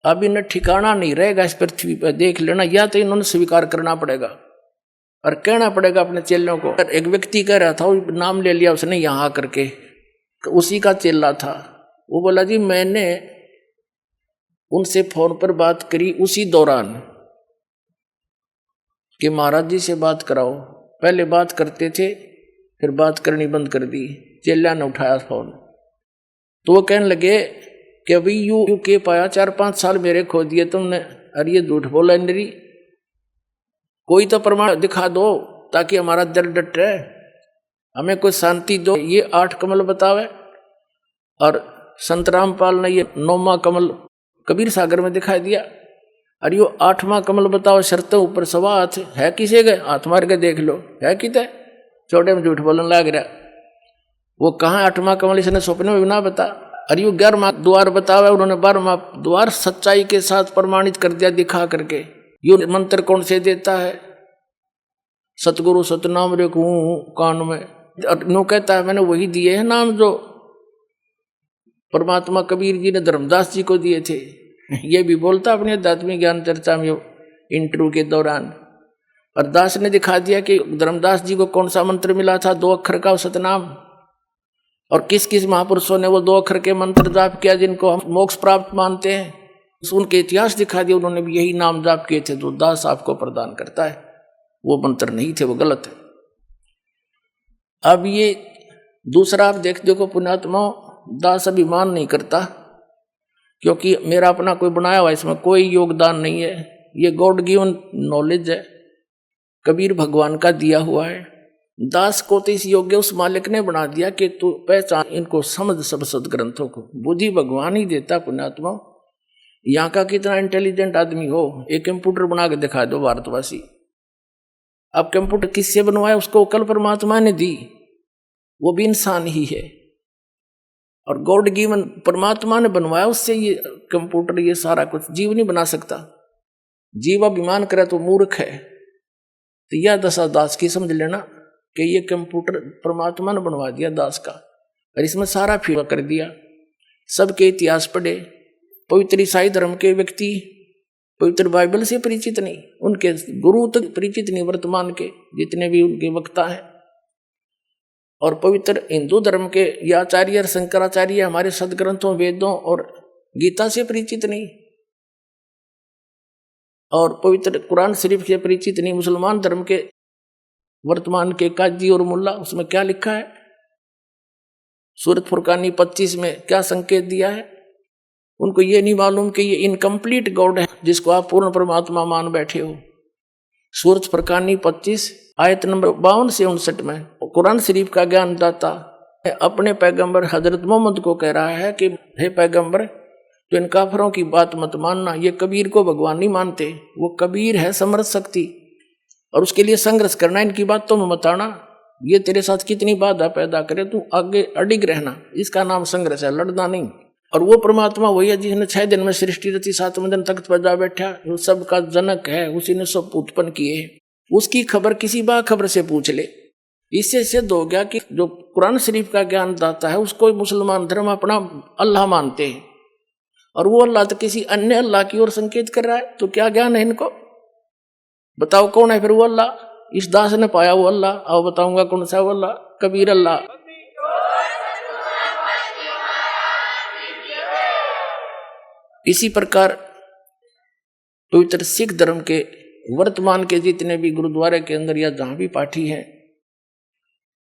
अब इन्हें ठिकाना नहीं रहेगा इस पृथ्वी पर। देख लेना, या तो इन्होंने स्वीकार करना पड़ेगा और कहना पड़ेगा अपने चेलों को। एक व्यक्ति कह रहा था, नाम ले लिया उसने यहां आकर के, उसी का चेला था। वो बोला जी मैंने उनसे फोन पर बात करी उसी दौरान कि महाराज जी से बात कराओ। पहले बात करते थे, फिर बात करनी बंद कर दी। चेला ने उठाया फोन, तो वो कहने लगे कि अभी यू के पाया 4-5 साल मेरे खो दिए तुमने। अरे ये झूठ बोला इंद्री, कोई तो प्रमाण दिखा दो ताकि हमारा दिल डटे, हमें कोई शांति दो। ये 8 कमल बतावे, और संत रामपाल ने ये 9वां कमल कबीर सागर में दिखाई दिया। अरे यो 8वां कमल बताओ, शर्त ऊपर सवा हाथ है, किसे गए हाथ मार के देख लो है किते। छोटे में झूठ बोलने लग रहा। वो कहाँ 8वां कमल इसने सपने में भी ना बता। अरे यो 11वां द्वार बतावे, उन्होंने 12वां द्वार सच्चाई के साथ प्रमाणित कर दिया दिखा करके। यो मंत्र कौन से देता है? सतगुरु सतनाम रे कान में नो कहता है मैंने वही दिए हैं नाम जो परमात्मा कबीर जी ने धर्मदास जी को दिए थे। ये भी बोलता अपने आध्यात्मिक ज्ञान चर्चा में इंटरव्यू के दौरान। और दास ने दिखा दिया कि धर्मदास जी को कौन सा मंत्र मिला था, 2 अक्षर का सतनाम, और किस किस महापुरुषों ने वो 2 अक्षर के मंत्र जाप किया जिनको हम मोक्ष प्राप्त मानते हैं। उनके इतिहास दिखा दिया, उन्होंने भी यही नाम जाप किए थे जो दास आपको प्रदान करता है। वो मंत्र नहीं थे, वो गलत है। अब ये दूसरा आप देखो पुण्यात्मा, दास अभिमान नहीं करता क्योंकि मेरा अपना कोई बनाया हुआ इसमें कोई योगदान नहीं है। ये गॉड गिवन नॉलेज है, कबीर भगवान का दिया हुआ है। दास को तो इस योग्य उस मालिक ने बना दिया कि तू पहचान इनको, समझ सब सदग्रंथों को। बुद्धि भगवान ही देता पुण्यात्मा। यहाँ का कितना इंटेलिजेंट आदमी हो, एक कंप्यूटर बना के दिखा दो भारतवासी। अब कंप्यूटर किससे बनवाया? उसको कल परमात्मा ने दी, वो भी इंसान ही है। और गॉड गिवन परमात्मा ने बनवाया उससे ये कंप्यूटर, ये सारा कुछ जीव नहीं बना सकता। जीव अभिमान करे तो मूर्ख है। तो यह दशा दास की समझ लेना कि ये कंप्यूटर परमात्मा ने बनवा दिया दास का, और इसमें सारा फिर कर दिया। सबके इतिहास पढ़े, पवित्र ईसाई धर्म के व्यक्ति पवित्र बाइबल से परिचित नहीं, उनके गुरु तक परिचित नहीं, वर्तमान के जितने भी उनके वक्ता हैं। और पवित्र हिंदू धर्म के ये आचार्य शंकराचार्य हमारे सदग्रंथों, वेदों और गीता से परिचित नहीं, और पवित्र कुरान शरीफ से परिचित नहीं। मुसलमान धर्म के वर्तमान के काजी और मुल्ला, उसमें क्या लिखा है, सूरत फुरकानी 25 में क्या संकेत दिया है, उनको ये नहीं मालूम कि ये इनकम्प्लीट गॉड है जिसको आप पूर्ण परमात्मा मान बैठे हो। सूरत फुरकानी 25 आयत नंबर 52 से 59 में कुरान शरीफ का ज्ञान दाता अपने पैगंबर हजरत मोहम्मद को कह रहा है कि हे पैगंबर, तो इन काफरों की बात मत मानना, ये कबीर को भगवान नहीं मानते, वो कबीर है समर्थ शक्ति, और उसके लिए संघर्ष करना, इनकी बात तो मत आना, ये तेरे साथ कितनी बाधा पैदा करे, तू आगे अडिग रहना, इसका नाम संघर्ष है, लड़ना नहीं। और वो परमात्मा वही है जिसने 6 दिन में सृष्टि रची, 7वें दिन तख्त पर जा बैठा, वो सबका जनक है, उसी ने सब उत्पन्न किए। उसकी खबर किसी बाखबर से पूछ ले। इससे सिद्ध हो गया कि जो कुरान शरीफ का ज्ञान दाता है उसको मुसलमान धर्म अपना अल्लाह मानते हैं, और वो अल्लाह तो किसी अन्य अल्लाह की ओर संकेत कर रहा है। तो क्या ज्ञान है इनको, बताओ कौन है फिर वो अल्लाह? इस दास ने पाया वो अल्लाह, आओ बताऊंगा कौन सा वो अल्लाह, कबीर अल्लाह। इसी प्रकार पवित्र सिख धर्म के वर्तमान के जितने भी गुरुद्वारे के अंदर या जहां भी पाठी हैं,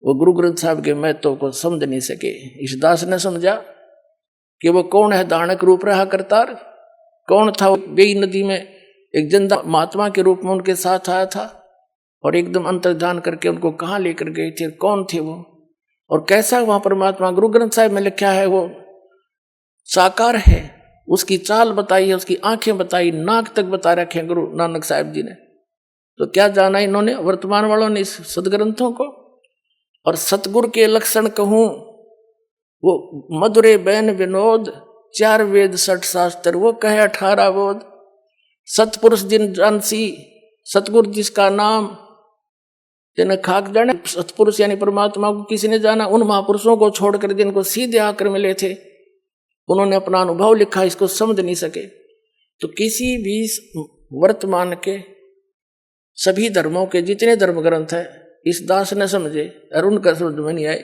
वो गुरु ग्रंथ साहब के महत्व को समझ नहीं सके। इस दास ने समझा कि वो कौन है, दानक रूप रहा करतार, कौन था वो बेई नदी में एक जिंदा महात्मा के रूप में उनके साथ आया था, और एकदम अंतर्धान करके उनको कहाँ लेकर गए थे, कौन थे वो, और कैसा वहां परमात्मा गुरु ग्रंथ साहब में लिखा है वो साकार है। उसकी चाल बताई है, उसकी आंखें बताई, नाक तक बता रखे हैं गुरु नानक साहब जी ने। तो क्या जाना इन्होंने वर्तमान वालों ने इस सदग्रंथों को। और सतगुरु के लक्षण कहूं, वो मधुरे बैन विनोद, 4 वेद 60 शास्त्र, वो कहे 18 बोध, सतपुरुष जिन जानसी, सतगुरु जिसका नाम जिन्हें खाक जाने। सतपुरुष यानी परमात्मा को किसी ने जाना, उन महापुरुषों को छोड़कर जिनको सीधे आकर मिले थे, उन्होंने अपना अनुभव लिखा, इसको समझ नहीं सके। तो किसी भी वर्तमान के सभी धर्मों के जितने धर्म ग्रंथ हैं इस दास ने समझे और उनका समझ में नहीं आए।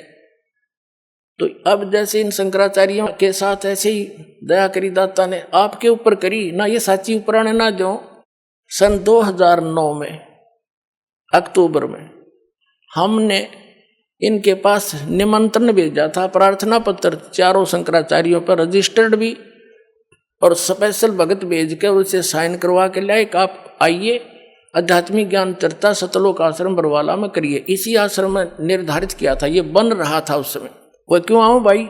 तो अब जैसे इन शंकराचार्यों के साथ ऐसे ही दया करी दाता ने आपके ऊपर करी ना, ये साची उपराणे ना जो सन 2009 में अक्टूबर में हमने इनके पास निमंत्रण भेजा था, प्रार्थना पत्र 4 शंकराचार्यों पर रजिस्टर्ड भी, और स्पेशल भगत भेज के उसे साइन करवा के लाए कि आप आइए आध्यात्मिक ज्ञान चर्चा सतलोक आश्रम बरवाला में करिए। इसी आश्रम में निर्धारित किया था, ये बन रहा था उस समय। वो क्यों आऊं भाई,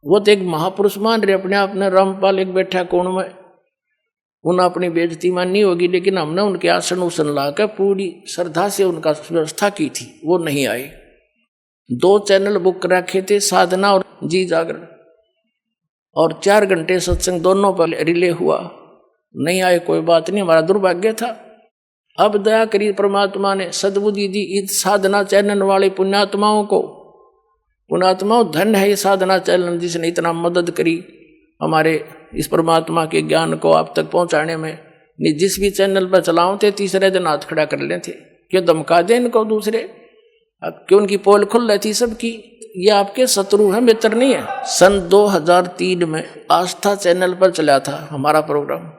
वो तो एक महापुरुष मान रहे अपने आप ने, रामपाल एक बैठा कोण में, उन्हें अपनी बेइज्जती माननी होगी, लेकिन हमने उनके आसन उसन ला कर पूरी श्रद्धा से उनका व्यवस्था की थी, वो नहीं आए। 2 चैनल बुक रखे थे, साधना और जी जागरण, और 4 घंटे सत्संग दोनों पर रिले हुआ, नहीं आए, कोई बात नहीं, हमारा दुर्भाग्य था। अब दया करी परमात्मा ने, सद्बुद्धि दी इस साधना चैनल वाले पुण्यात्माओं को। पुण्यात्माओं धन है ये साधना चैनल जिसने इतना मदद करी हमारे इस परमात्मा के ज्ञान को आप तक पहुंचाने में। जिस भी चैनल पर चलाओ थे, तीसरे दिन हाथ खड़ा कर लेते, क्यों धमका दे इनको दूसरे, अब क्यों उनकी पोल खुल रही थी सबकी। ये आपके शत्रु है, मित्र नहीं है। सन 2003 में आस्था चैनल पर चला था हमारा प्रोग्राम,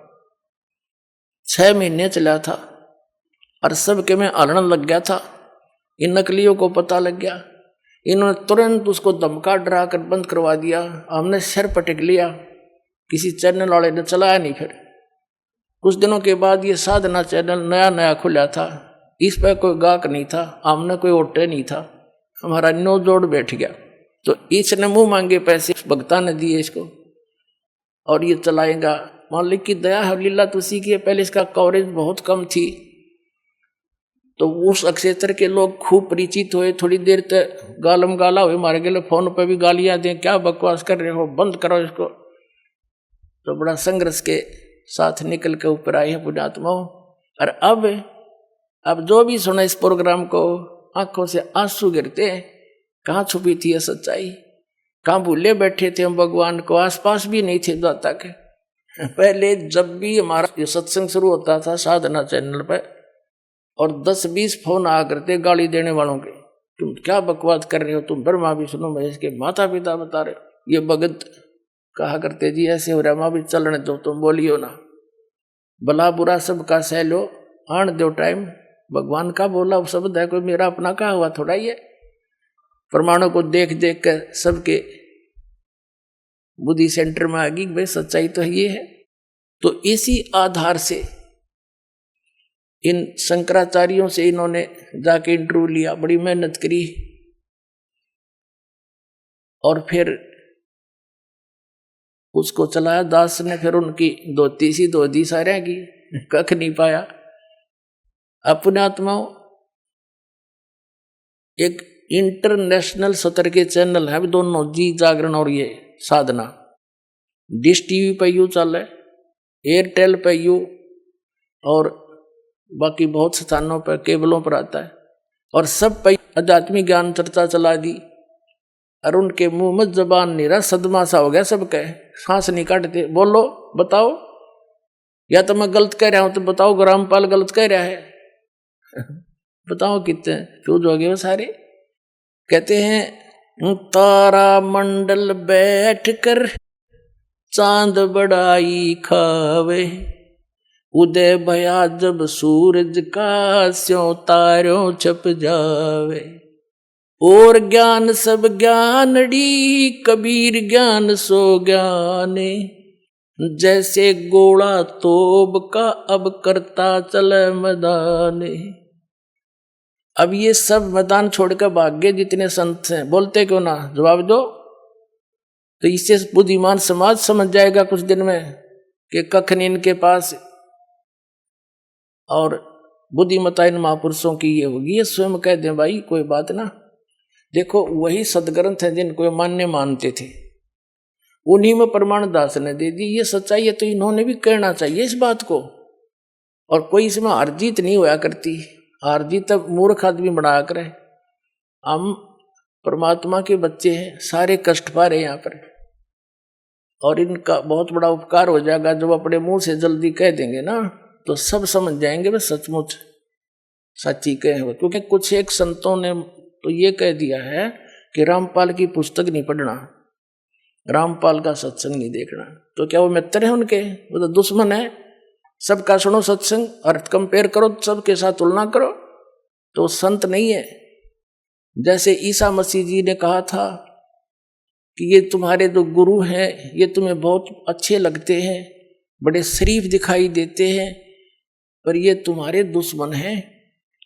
6 महीने चला था, और सबके में आलण लग गया था। इन नकलियों को पता लग गया, इन्होंने तुरंत उसको धमका डरा कर बंद करवा दिया। हमने सिर पटक लिया, किसी चैनल वाले ने चलाया नहीं। फिर कुछ दिनों के बाद ये साधना चैनल नया नया खुला था, इस पर कोई गाहक नहीं था, हमने कोई ओटे नहीं था, हमारा नो जोड़ बैठ गया। तो इसने मुंह मांगे पैसे भक्ता ने दिए इसको, और ये चलाएगा। मालिक की दया है, लीला तुसी की। पहले इसका कवरेज बहुत कम थी, तो उस क्षेत्र के लोग खूब परिचित हुए। थोड़ी देर तक गालम गाला हुए, मारे गए फोन पे भी गालियां दें, क्या बकवास कर रहे हो, बंद करो इसको। तो बड़ा संघर्ष के साथ निकल के ऊपर आए हैं पुण्यात्माओं। और अब जो भी सुना इस प्रोग्राम को, आंखों से आंसू गिरते हैं। कहाँ छुपी थी ये सच्चाई, कहाँ भूले बैठे थे हम भगवान को, आसपास भी नहीं थे दाता के। पहले जब भी हमारा ये सत्संग शुरू होता था साधना चैनल पर, और 10-20 फोन आ करते गाली देने वालों के, तुम क्या बकवास कर रहे हो, तुम ब्रह्मा विष्णु महेश के माता पिता बता रहे हो। ये भगत कहा करते जी ऐसे हो रहा, भी चलने दो, तुम बोलियो ना, भला बुरा सबका सह लो, आन दो टाइम। भगवान का बोला वो शब्द है, कोई मेरा अपना कहा हुआ थोड़ा ही है। प्रमाणों को देख देख कर सबके बुद्धि सेंटर में आ गई भाई सच्चाई तो ये है। तो इसी आधार से इन शंकराचार्यों से इन्होंने जाके इंटरव्यू लिया, बड़ी मेहनत करी, और फिर उसको चलाया दास ने। फिर उनकी धोती सारे की कख नहीं पाया। अपने आत्माओं एक इंटरनेशनल स्तर के चैनल है दोनों, जी जागरण और ये साधना। डिश टीवी पे यू चल है, एयरटेल पे यू, और बाकी बहुत स्थानों पर केबलों पर आता है। और सब पे आध्यात्मिक ज्ञान चर्चा चला दी। और उनके मुंह में जबान नहीं रहा, सदमा सा हो गया सबके, सांस नहीं काटते। बोलो बताओ, या तो मैं गलत कह रहा हूं तो बताओ, ग्रामपाल गलत कह रहा है बताओ कितने फ्यूज हो गए वो सारे। कहते हैं तारा मंडल बैठ कर चांद बड़ाई खावे, उदय भया जब सूरज का स्यों तारों छप जावे। और ज्ञान सब ज्ञानड़ी कबीर ज्ञान सो ज्ञाने, जैसे गोला तोब का अब करता चले मैदाने। अब ये सब मैदान छोड़कर भाग गए जितने संत हैं, बोलते क्यों ना, जवाब दो। तो इससे बुद्धिमान समाज समझ जाएगा कुछ दिन में कि कख नहीं इनके पास, और बुद्धिमता इन महापुरुषों की ये होगी। ये स्वयं कह दें भाई कोई बात ना। देखो वही सदग्रंथ हैं जिनको मान्य मानते थे, उन्हीं में प्रमाण दास ने दे दी। ये सच्चाई है तो इन्होंने भी कहना चाहिए इस बात को। और कोई इसमें हार जीत नहीं होया करती, हार जीत तब मूर्ख आदमी बनाया करे। हम परमात्मा के बच्चे हैं, सारे कष्ट पा रहे हैं यहाँ पर, और इनका बहुत बड़ा उपकार हो जाएगा जब अपने मुंह से जल्दी कह देंगे ना, तो सब समझ जाएंगे वे सचमुच सच्ची कहे हो। क्योंकि कुछ एक संतों ने तो ये कह दिया है कि रामपाल की पुस्तक नहीं पढ़ना, रामपाल का सत्संग नहीं देखना। तो क्या वो मित्र है उनके? वो तो दुश्मन है। सबका सुनो सत्संग और कंपेयर करो, सबके साथ तुलना करो, तो संत नहीं है। जैसे ईसा मसीह जी ने कहा था कि ये तुम्हारे जो गुरु हैं ये तुम्हें बहुत अच्छे लगते हैं, बड़े शरीफ दिखाई देते हैं, पर ये तुम्हारे दुश्मन हैं।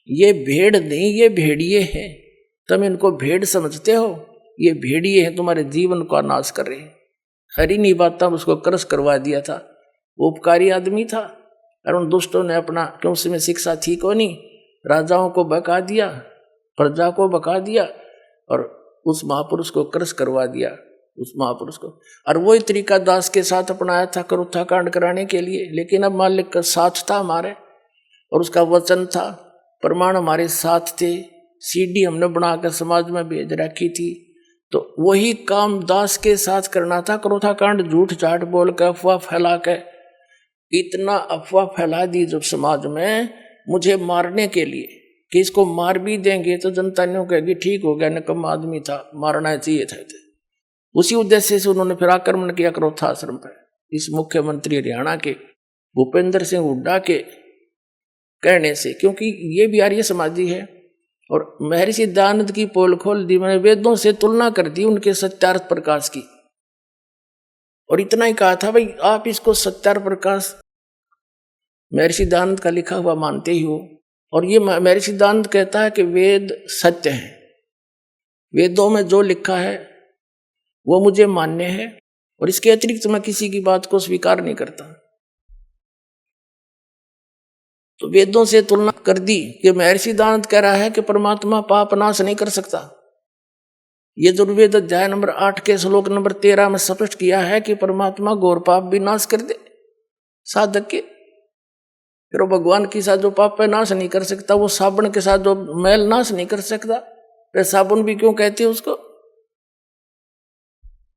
ये भेड़ नहीं, ये भेड़िए हैं। तुम इनको भेड़ समझते हो, ये भेड़िए हैं, तुम्हारे जीवन का नाश कर रहे हैं। हरी नहीं बात था, उसको क्रश करवा दिया था। वो उपकारी आदमी था, और उन दुष्टों ने अपना, क्यों उसमें शिक्षा थी को नहीं, राजाओं को बका दिया, प्रजा को बका दिया, और उस महापुरुष को क्रश करवा दिया, उस महापुरुष को। और वही तरीका दास के साथ अपनाया था करुथा कांड कराने के लिए। लेकिन अब मालिक का साथ था हमारे, और उसका वचन था, प्रमाण हमारे साथ थे, सीडी हमने बनाकर समाज में भेज रखी थी। तो वही काम दास के साथ करना था। करुथा कांड झूठ झाट बोल कर, अफवाह फैला कर, इतना अफवाह फैला दी जब समाज में मुझे मारने के लिए कि इसको मार भी देंगे तो जनता नहीं कहेगी ठीक हो गया, निकम्मा आदमी था, मारना चाहिए था। उसी उद्देश्य से उन्होंने फिर आक्रमण किया करोथा आश्रम पर, इस मुख्यमंत्री हरियाणा के भूपेंद्र सिंह हुड्डा के कहने से, क्योंकि ये भी आर्य समाजी है। और महर्षि दयानंद की पोल खोल दी, मैंने वेदों से तुलना कर दी उनके सत्यार्थ प्रकाश की, और इतना ही कहा था भाई आप इसको सत्यार्थ प्रकाश महर्षि दयानंद का लिखा हुआ मानते ही हो। और ये महर्षि दयानंद कहता है कि वेद सत्य है, वेदों में जो लिखा है वो मुझे मान्य है, और इसके अतिरिक्त मैं किसी की बात को स्वीकार नहीं करता। तो वेदों से तुलना कर दी कि महर्षि दानत कह रहा है कि परमात्मा पाप नाश नहीं कर सकता। यजुर्वेद अध्याय नंबर 8 के श्लोक नंबर 13 में स्पष्ट किया है कि परमात्मा घोर पाप भी नाश कर दे साधक के। फिर वो भगवान के साथ जो पाप है नाश नहीं कर सकता, वो साबुन के साथ जो मैल नाश नहीं कर सकता, फिर साबुन भी क्यों कहते हैं उसको?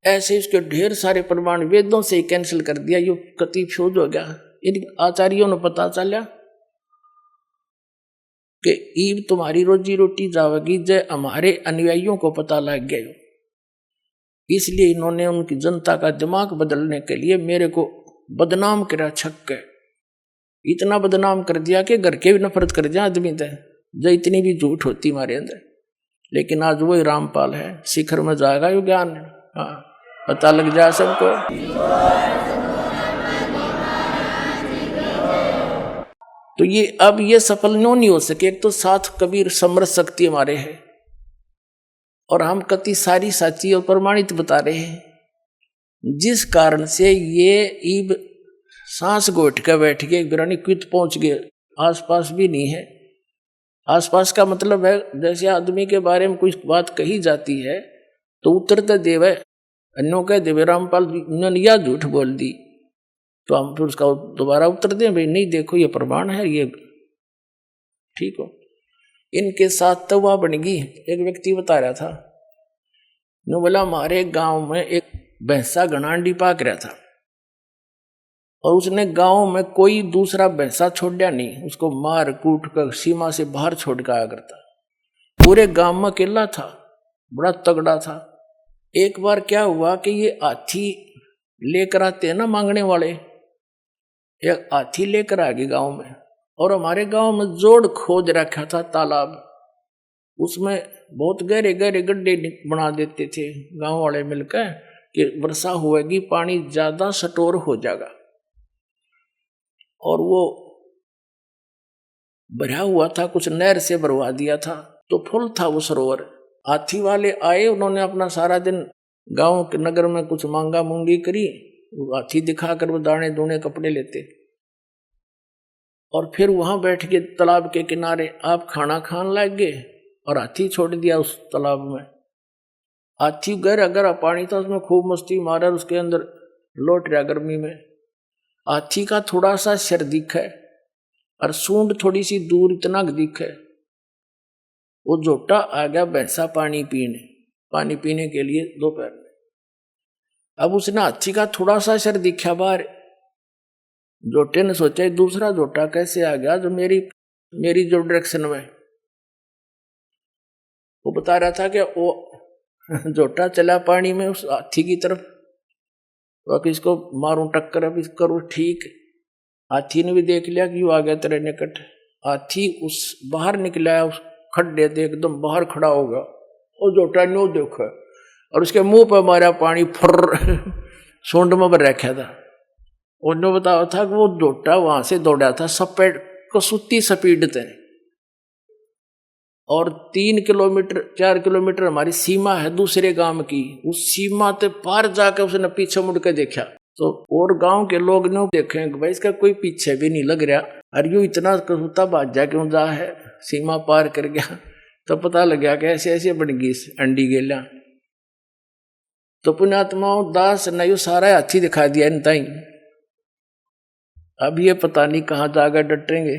ऐसे इसके ढेर सारे प्रमाण वेदों से ही कैंसिल कर दिया। ये कति फ्यूज हो गया। इन आचार्यों ने पता चला कि ईब तुम्हारी रोजी रोटी जावेगी, जय हमारे अनुयायियों को पता लग गया। इसलिए इन्होंने उनकी जनता का दिमाग बदलने के लिए मेरे को बदनाम करा, छक्के इतना बदनाम कर दिया कि घर के भी नफरत कर दिया आदमी थे, जो इतनी भी झूठ होती हमारे अंदर। लेकिन आज वही रामपाल है, शिखर में जाएगा यो ज्ञान। हाँ, पता लग जाए सबको। तो ये अब ये सफल नहीं हो सके। एक तो साथ कबीर समर्थ शक्ति हमारे है, और हम कति सारी साची और प्रमाणित बता रहे हैं, जिस कारण से ये ईब सांस घोट कर बैठ गए, बिरानी क्वित पहुंच गए, आसपास भी नहीं है। आसपास का मतलब है जैसे आदमी के बारे में कोई बात कही जाती है तो उत्तर देव है, अन्यों कह देवे रामपाल ने यह झूठ बोल दी, तो हम फिर उसका दोबारा उत्तर दें, भाई नहीं देखो ये प्रमाण है, ये ठीक हो। इनके साथ तो वह बन गई। एक व्यक्ति बता रहा था, नो बोला हमारे गांव में एक भैंसा घनांडी पाक रहा था, और उसने गांव में कोई दूसरा भैंसा छोड़ा नहीं, उसको मार कूट कर सीमा से बाहर छोड़ के आया करता। पूरे गांव में अकेला था, बड़ा तगड़ा था। एक बार क्या हुआ कि ये हाथी लेकर आते हैं ना मांगने वाले, एक हाथी लेकर आ गए गांव में, और हमारे गांव में जोड़ खोद रखा था तालाब, उसमें बहुत गहरे गहरे गड्ढे बना देते थे गांव वाले मिलकर कि वर्षा होएगी पानी ज्यादा स्टोर हो जाएगा। और वो भरा हुआ था, कुछ नहर से भरवा दिया था, तो फुल था वो सरोवर। हाथी वाले आए, उन्होंने अपना सारा दिन गांव के नगर में कुछ मांगा मूंगी करी, हाथी दिखाकर वो दाने दूने कपड़े लेते, और फिर वहां बैठ के तालाब के किनारे आप खाना खान लग गए, और हाथी छोड़ दिया उस तालाब में। हाथी गहरा गहरा पानी था, उसमें खूब मस्ती मारा, उसके अंदर लौट रहा गर्मी में। हाथी का थोड़ा सा सिर दिखा और सूंड थोड़ी सी दूर इतना दिखा। वो जोटा आ गया भैंसा पानी पीने के लिए दोपहर में। अब उसने हाथी का थोड़ा सा सिर दिखा बाहर, जोटे ने सोचा दूसरा जोटा कैसे आ गया जो मेरी जो डायरेक्शन में। वो बता रहा था कि वो जोटा चला पानी में उस हाथी की तरफ, तो इसको मारूं टक्कर, अब इसको करूं ठीक। हाथी ने भी देख लिया कि वो आ गया तेरे निकट। हाथी उस बाहर निकला, उस खड्डे से एकदम बाहर खड़ा होगा, और जोटा नो देखो, और उसके मुंह पर मारा पानी, फर सूंड में भर रखा था। उन्होंने बताया था कि वो जोटा वहां से दौड़ा था सपेट को सुती स्पीड थे, और 3 किलोमीटर 4 किलोमीटर हमारी सीमा है दूसरे गांव की, उस सीमा ते पार जाकर उसने पीछे मुड़ के देखा, तो और गांव के लोग ने देखे भाई इसका कोई पीछे भी नहीं लग रहा, और यूं इतना कसूता बाजा क्यों जा है, सीमा पार कर गया। तो पता लग गया कि ऐसे ऐसे बन गई अंडी गेला। तो पुण्यात्माओं दास ने यू सारा हाथी दिखा दिया इन ताई। अब ये पता नहीं कहाँ जाकर डटेंगे।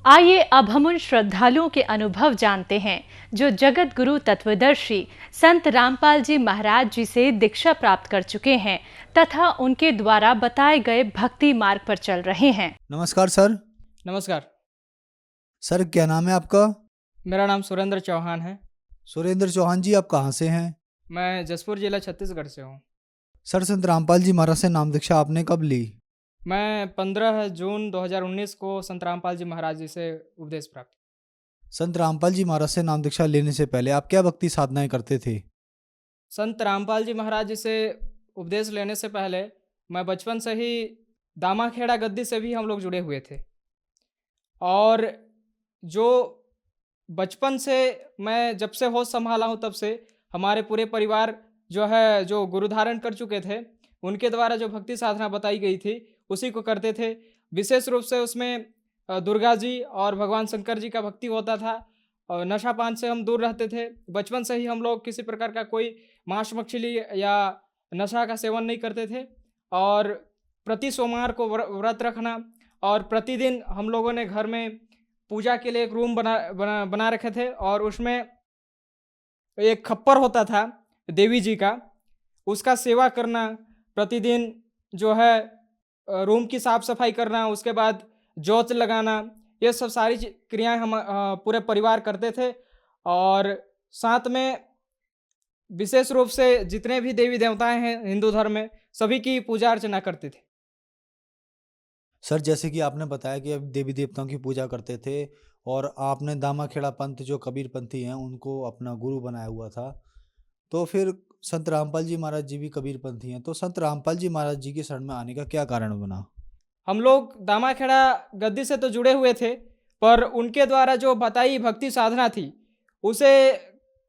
आइए अब हम उन श्रद्धालुओं के अनुभव जानते हैं जो जगत गुरु तत्वदर्शी संत रामपाल जी महाराज जी से दीक्षा प्राप्त कर चुके हैं तथा उनके द्वारा बताए गए भक्ति मार्ग पर चल रहे हैं। नमस्कार सर। नमस्कार सर, क्या नाम है आपका? मेरा नाम सुरेंद्र चौहान है। सुरेंद्र चौहान जी, आप कहाँ से हैं? मैं जसपुर जिला छत्तीसगढ़ से हूँ। सर, संत रामपाल जी महाराज से नाम दीक्षा आपने कब ली? मैं 15 जून 2019 को संत रामपाल जी महाराज जी से उपदेश प्राप्त। संत रामपाल जी महाराज से नाम दीक्षा लेने से पहले आप क्या भक्ति साधनाएं करते थे? संत रामपाल जी महाराज जी से उपदेश लेने से पहले मैं बचपन से ही दामाखेड़ा गद्दी से भी हम लोग जुड़े हुए थे, और जो बचपन से मैं जब से होश संभाला हूँ तब से हमारे पूरे परिवार जो है जो गुरु धारण कर चुके थे, उनके द्वारा जो भक्ति साधना बताई गई थी उसी को करते थे। विशेष रूप से उसमें दुर्गा जी और भगवान शंकर जी का भक्ति होता था और नशा पान से हम दूर रहते थे। बचपन से ही हम लोग किसी प्रकार का कोई मांस मछली या नशा का सेवन नहीं करते थे और प्रति सोमवार को व्रत रखना और प्रतिदिन हम लोगों ने घर में पूजा के लिए एक रूम बना रखे थे और उसमें एक खप्पर होता था देवी जी का, उसका सेवा करना, प्रतिदिन जो है रूम की साफ सफाई करना, उसके बाद जोत लगाना, ये सब सारी क्रियाएं हम पूरे परिवार करते थे। और साथ में विशेष रूप से जितने भी देवी देवताएं हैं हिंदू धर्म में सभी की पूजा अर्चना करते थे। सर जैसे कि आपने बताया कि आप देवी देवताओं की पूजा करते थे और आपने दामाखेड़ा पंथ जो कबीरपंथी हैं उनको अपना गुरु बनाया हुआ था, तो फिर संत रामपाल जी महाराज जी भी कबीरपंथी हैं, तो संत रामपाल जी महाराज जी की शरण में आने का क्या कारण बना? हम लोग दामाखेड़ा गद्दी से तो जुड़े हुए थे पर उनके द्वारा जो बताई भक्ति साधना थी उसे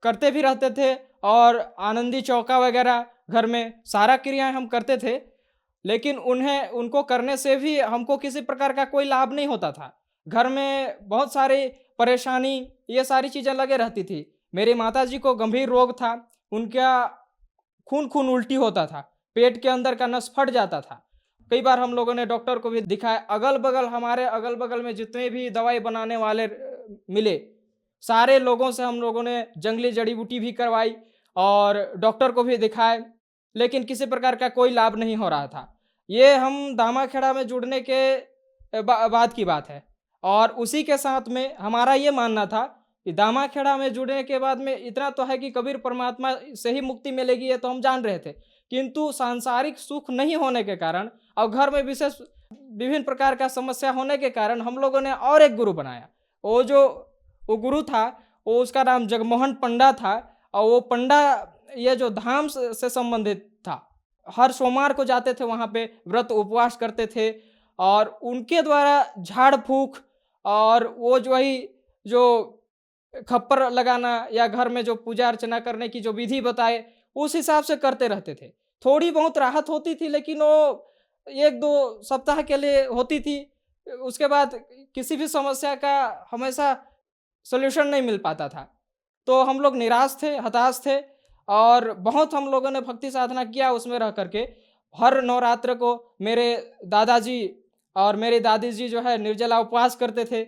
करते भी रहते थे और आनंदी चौका वगैरह घर में सारा क्रियाएं हम करते थे, लेकिन उनको करने से भी हमको किसी प्रकार का कोई लाभ नहीं होता था। घर में बहुत सारी परेशानी ये सारी चीज़ें लगे रहती थी। मेरी माताजी को गंभीर रोग था, उनका खून उल्टी होता था, पेट के अंदर का नस फट जाता था। कई बार हम लोगों ने डॉक्टर को भी दिखाया। हमारे अगल बगल में जितने भी दवाई बनाने वाले मिले सारे लोगों से हम लोगों ने जंगली जड़ी बूटी भी करवाई और डॉक्टर को भी दिखाए, लेकिन किसी प्रकार का कोई लाभ नहीं हो रहा था। ये हम दामाखेड़ा में जुड़ने के बाद की बात है और उसी के साथ में हमारा ये मानना था कि दामाखेड़ा में जुड़ने के बाद में इतना तो है कि कबीर परमात्मा से ही मुक्ति मिलेगी, ये तो हम जान रहे थे, किंतु सांसारिक सुख नहीं होने के कारण और घर में विशेष विभिन्न प्रकार का समस्या होने के कारण हम लोगों ने और एक गुरु बनाया। वो गुरु था, वो उसका नाम जगमोहन पंडा था और वो पंडा ये जो धाम से संबंधित था। हर सोमवार को जाते थे, वहाँ पे व्रत उपवास करते थे और उनके द्वारा झाड़ फूक और वो जो खप्पर लगाना या घर में जो पूजा अर्चना करने की जो विधि बताए उस हिसाब से करते रहते थे। थोड़ी बहुत राहत होती थी, लेकिन वो 1-2 सप्ताह के लिए होती थी, उसके बाद किसी भी समस्या का हमेशा सॉल्यूशन नहीं मिल पाता था। तो हम लोग निराश थे, हताश थे और बहुत हम लोगों ने भक्ति साधना किया उसमें रह करके। हर नवरात्र को मेरे दादाजी और मेरी दादी जी जो है निर्जला उपवास करते थे,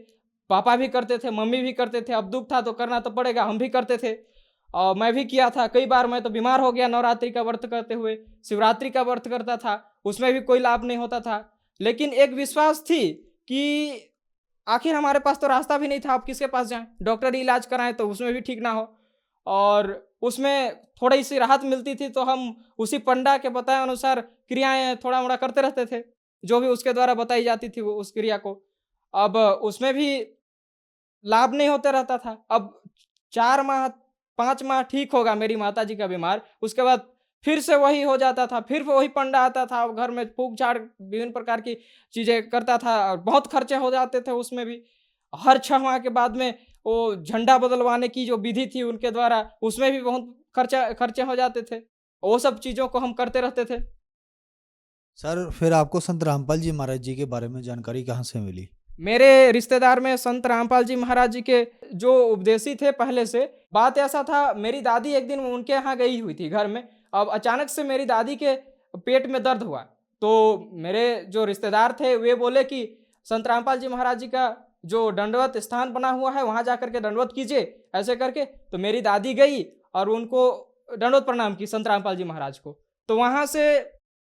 पापा भी करते थे, मम्मी भी करते थे। अब दुख था तो करना तो पड़ेगा, हम भी करते थे और मैं भी किया था। कई बार मैं तो बीमार हो गया नवरात्रि का व्रत करते हुए। शिवरात्रि का व्रत करता था, उसमें भी कोई लाभ नहीं होता था, लेकिन एक विश्वास थी कि आखिर हमारे पास तो रास्ता भी नहीं था, अब किसके पास जाएं, डॉक्टरी इलाज कराएं तो उसमें भी ठीक ना हो और उसमें थोड़ी सी राहत मिलती थी, तो हम उसी पंडा के बताए अनुसार क्रियाएं थोड़ा मोड़ा करते रहते थे, जो भी उसके द्वारा बताई जाती थी वो उस क्रिया को। अब उसमें भी लाभ नहीं होते रहता था। अब 4 माह 5 माह ठीक होगा मेरी माता जी का बीमार, उसके बाद फिर से वही हो जाता था, फिर वही पंडा आता था, घर में फूक झाड़ विभिन्न प्रकार की चीज़ें करता था और बहुत खर्चे हो जाते थे उसमें भी। हर 6 माह के बाद में वो झंडा बदलवाने की जो विधि थी उनके द्वारा, उसमें भी बहुत खर्चे हो जाते थे। वो सब चीज़ों को हम करते रहते थे। सर फिर आपको संत रामपाल जी महाराज जी के बारे में जानकारी कहाँ से मिली? मेरे रिश्तेदार में संत रामपाल जी महाराज जी के जो उपदेशी थे पहले से। बात ऐसा था, मेरी दादी एक दिन उनके यहाँ गई हुई थी घर में। अब अचानक से मेरी दादी के पेट में दर्द हुआ, तो मेरे जो रिश्तेदार थे वे बोले कि संत रामपाल जी महाराज जी का जो दंडवत स्थान बना हुआ है वहाँ जा करके दंडवत कीजिए, ऐसे करके। तो मेरी दादी गई और उनको दंडवत प्रणाम की संत रामपाल जी महाराज को, तो वहाँ से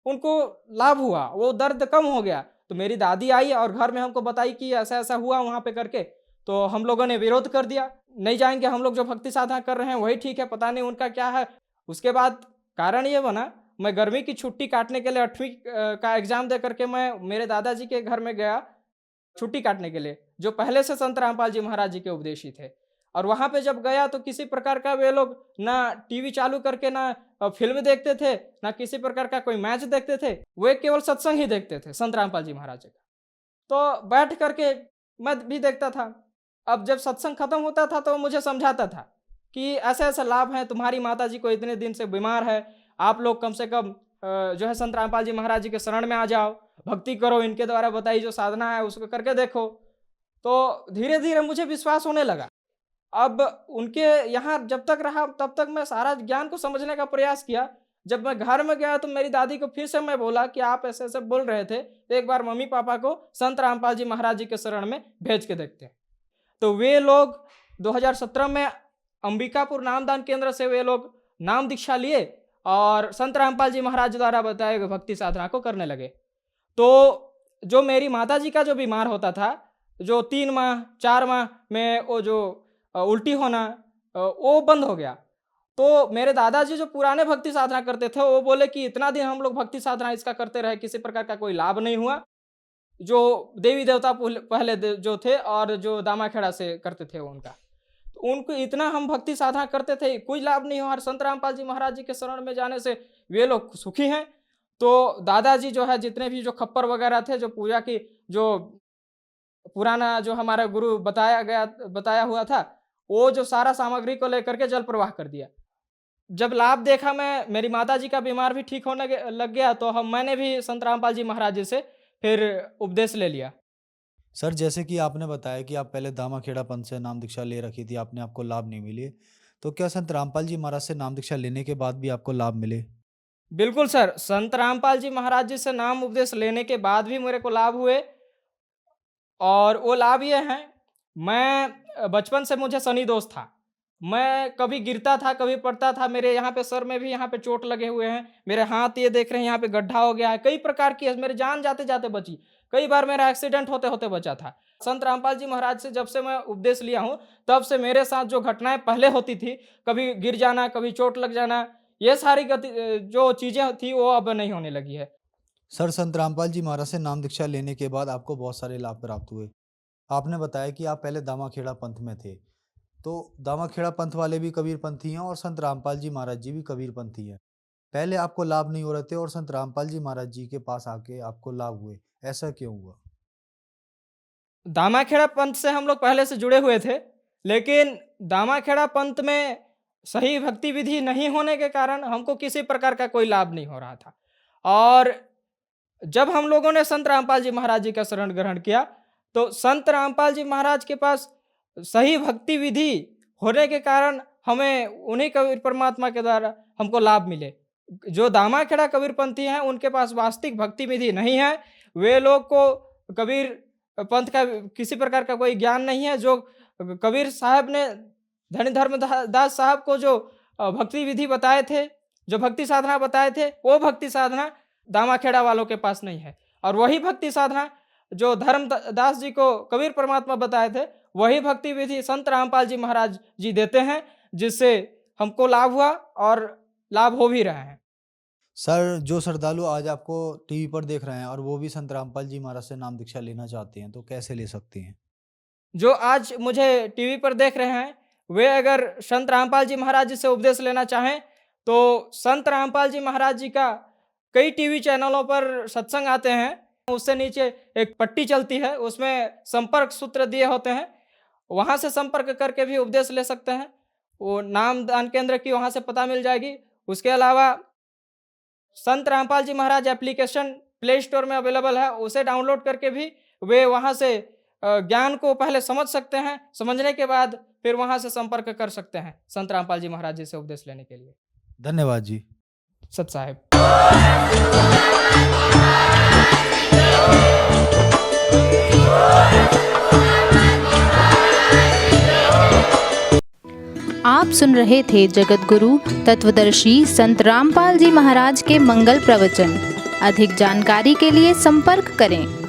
उनको लाभ हुआ, वो दर्द कम हो गया। तो मेरी दादी आई और घर में हमको बताई कि ऐसा ऐसा हुआ वहाँ पे करके। तो हम लोगों ने विरोध कर दिया, नहीं जाएंगे, हम लोग जो भक्ति साधना कर रहे हैं वही ठीक है, पता नहीं उनका क्या है। उसके बाद कारण ये बना, मैं गर्मी की छुट्टी काटने के लिए 8वीं का एग्जाम दे करके मैं मेरे दादाजी के घर में गया छुट्टी काटने के लिए, जो पहले से संत रामपाल जी महाराज जी के उपदेशी थे। और वहाँ पे जब गया तो किसी प्रकार का वे लोग ना टीवी चालू करके ना फिल्म देखते थे, ना किसी प्रकार का कोई मैच देखते थे, वे केवल सत्संग ही देखते थे संत रामपाल जी महाराज जी का। तो बैठ करके मैं भी देखता था। अब जब सत्संग खत्म होता था तो मुझे समझाता था कि ऐसे ऐसे लाभ हैं, तुम्हारी माता जी को इतने दिन से बीमार है, आप लोग कम से कम जो है संत रामपाल जी महाराज जी के शरण में आ जाओ, भक्ति करो, इनके द्वारा बताई जो साधना है उसको करके देखो। तो धीरे धीरे मुझे विश्वास होने लगा। अब उनके यहाँ जब तक रहा तब तक मैं सारा ज्ञान को समझने का प्रयास किया। जब मैं घर में गया तो मेरी दादी को फिर से मैं बोला कि आप ऐसे ऐसे बोल रहे थे, तो एक बार मम्मी पापा को संत रामपाल जी महाराज जी के शरण में भेज के देखते हैं। तो वे लोग 2017 में अंबिकापुर नामदान केंद्र से वे लोग नाम दीक्षा लिए और संत रामपाल जी महाराज द्वारा बताए गए भक्ति साधना को करने लगे। तो जो मेरी माता जी का जो बीमार होता था, जो 3 माह 4 माह में वो जो उल्टी होना वो बंद हो गया। तो मेरे दादाजी जो पुराने भक्ति साधना करते थे वो बोले कि इतना दिन हम लोग भक्ति साधना इसका करते रहे, किसी प्रकार का कोई लाभ नहीं हुआ। जो देवी देवता पहले जो थे और जो दामाखेड़ा से करते थे उनका, तो उनको इतना हम भक्ति साधना करते थे, कोई लाभ नहीं हुआ। और संत रामपाल जी महाराज जी के शरण में जाने से वे लोग सुखी हैं। तो दादाजी जो है जितने भी जो खप्पर वगैरह थे, जो पूजा की जो पुराना जो हमारा गुरु बताया हुआ था, वो जो सारा सामग्री को लेकर के जल प्रवाह कर दिया। जब लाभ देखा मैं, मेरी माता जी का बीमार भी ठीक होने लग गया, तो मैंने भी संत रामपाल जी महाराज जी से फिर उपदेश ले लिया। सर जैसे कि आपने बताया कि आप पहले दामाखेड़ा पंथ से नाम दीक्षा ले रखी थी, आपको लाभ नहीं मिले, तो क्या संत रामपाल जी महाराज से नाम दीक्षा लेने के बाद भी आपको लाभ मिले? बिल्कुल सर, संत रामपाल जी महाराज जी से नाम उपदेश लेने के बाद भी मेरे को लाभ हुए। और वो लाभ ये हैं, मैं बचपन से मुझे शनि दोष था, मैं कभी गिरता था कभी पड़ता था। मेरे यहाँ पे सर में भी यहाँ पे चोट लगे हुए हैं, मेरे हाथ ये देख रहे हैं यहाँ पे गड्ढा हो गया है, कई प्रकार की है। मेरी जान जाते जाते बची, कई बार मेरा एक्सीडेंट होते होते बचा था। संत रामपाल जी महाराज से जब से मैं उपदेश लिया हूँ तब से मेरे साथ जो घटनाएं पहले होती थी, कभी गिर जाना कभी चोट लग जाना, ये सारी जो चीजें थी वो अब नहीं होने लगी है। सर संत रामपाल जी महाराज से नाम दीक्षा लेने के बाद आपको बहुत सारे लाभ प्राप्त हुए। आपने बताया कि आप पहले दामाखेड़ा पंथ में थे, तो दामाखेड़ा पंथ वाले भी कबीर पंथी हैं और संत रामपाल जी महाराज जी भी कबीर पंथी हैं। पहले आपको लाभ नहीं हो रहे थे और संत रामपाल जी महाराज जी के पास आके आपको लाभ हुए, ऐसा क्यों हुआ? दामाखेड़ा पंथ से हम लोग पहले से जुड़े हुए थे, लेकिन दामाखेड़ा पंथ में सही भक्ति विधि नहीं होने के कारण हमको किसी प्रकार का कोई लाभ नहीं हो रहा था। और जब हम लोगों ने संत रामपाल जी महाराज जी का शरण ग्रहण किया, तो संत रामपाल जी महाराज के पास सही भक्ति विधि होने के कारण हमें उन्हीं कबीर परमात्मा के द्वारा हमको लाभ मिले। जो दामाखेड़ा कबीर पंथी हैं उनके पास वास्तविक भक्ति विधि नहीं है, वे लोग को कबीर पंथ का किसी प्रकार का कोई ज्ञान नहीं है। जो कबीर साहब ने धनी धर्मदास साहब को जो भक्ति विधि बताए थे, जो भक्ति साधना बताए थे, वो भक्ति साधना दामाखेड़ा वालों के पास नहीं है। और वही भक्ति साधना जो धर्मदास जी को कबीर परमात्मा बताए थे, वही भक्ति विधि संत रामपाल जी महाराज जी देते हैं, जिससे हमको लाभ हुआ और लाभ हो भी रहे हैं। सर जो श्रद्धालु आज आपको टीवी पर देख रहे हैं और वो भी संत रामपाल जी महाराज से नाम दीक्षा लेना चाहते हैं, तो कैसे ले सकते हैं? जो आज मुझे टीवी पर देख रहे हैं, वे अगर संत रामपाल जी महाराज जी से उपदेश लेना चाहें तो संत रामपाल जी महाराज जी का कई टीवी चैनलों पर सत्संग आते हैं, उससे नीचे एक पट्टी चलती है, उसमें संपर्क सूत्र दिए होते हैं, वहाँ से संपर्क करके भी उपदेश ले सकते हैं। वो नामदान केंद्र की वहाँ से पता मिल जाएगी। उसके अलावा संत रामपाल जी महाराज एप्लीकेशन प्ले स्टोर में अवेलेबल है, उसे डाउनलोड करके भी वे वहाँ से ज्ञान को पहले समझ सकते हैं, समझने के बाद फिर वहाँ से संपर्क कर सकते हैं संत रामपाल जी महाराज जी से उपदेश लेने के लिए। धन्यवाद जी। सत साहेब। आप सुन रहे थे जगत गुरु तत्वदर्शी संत रामपाल जी महाराज के मंगल प्रवचन। अधिक जानकारी के लिए संपर्क करें।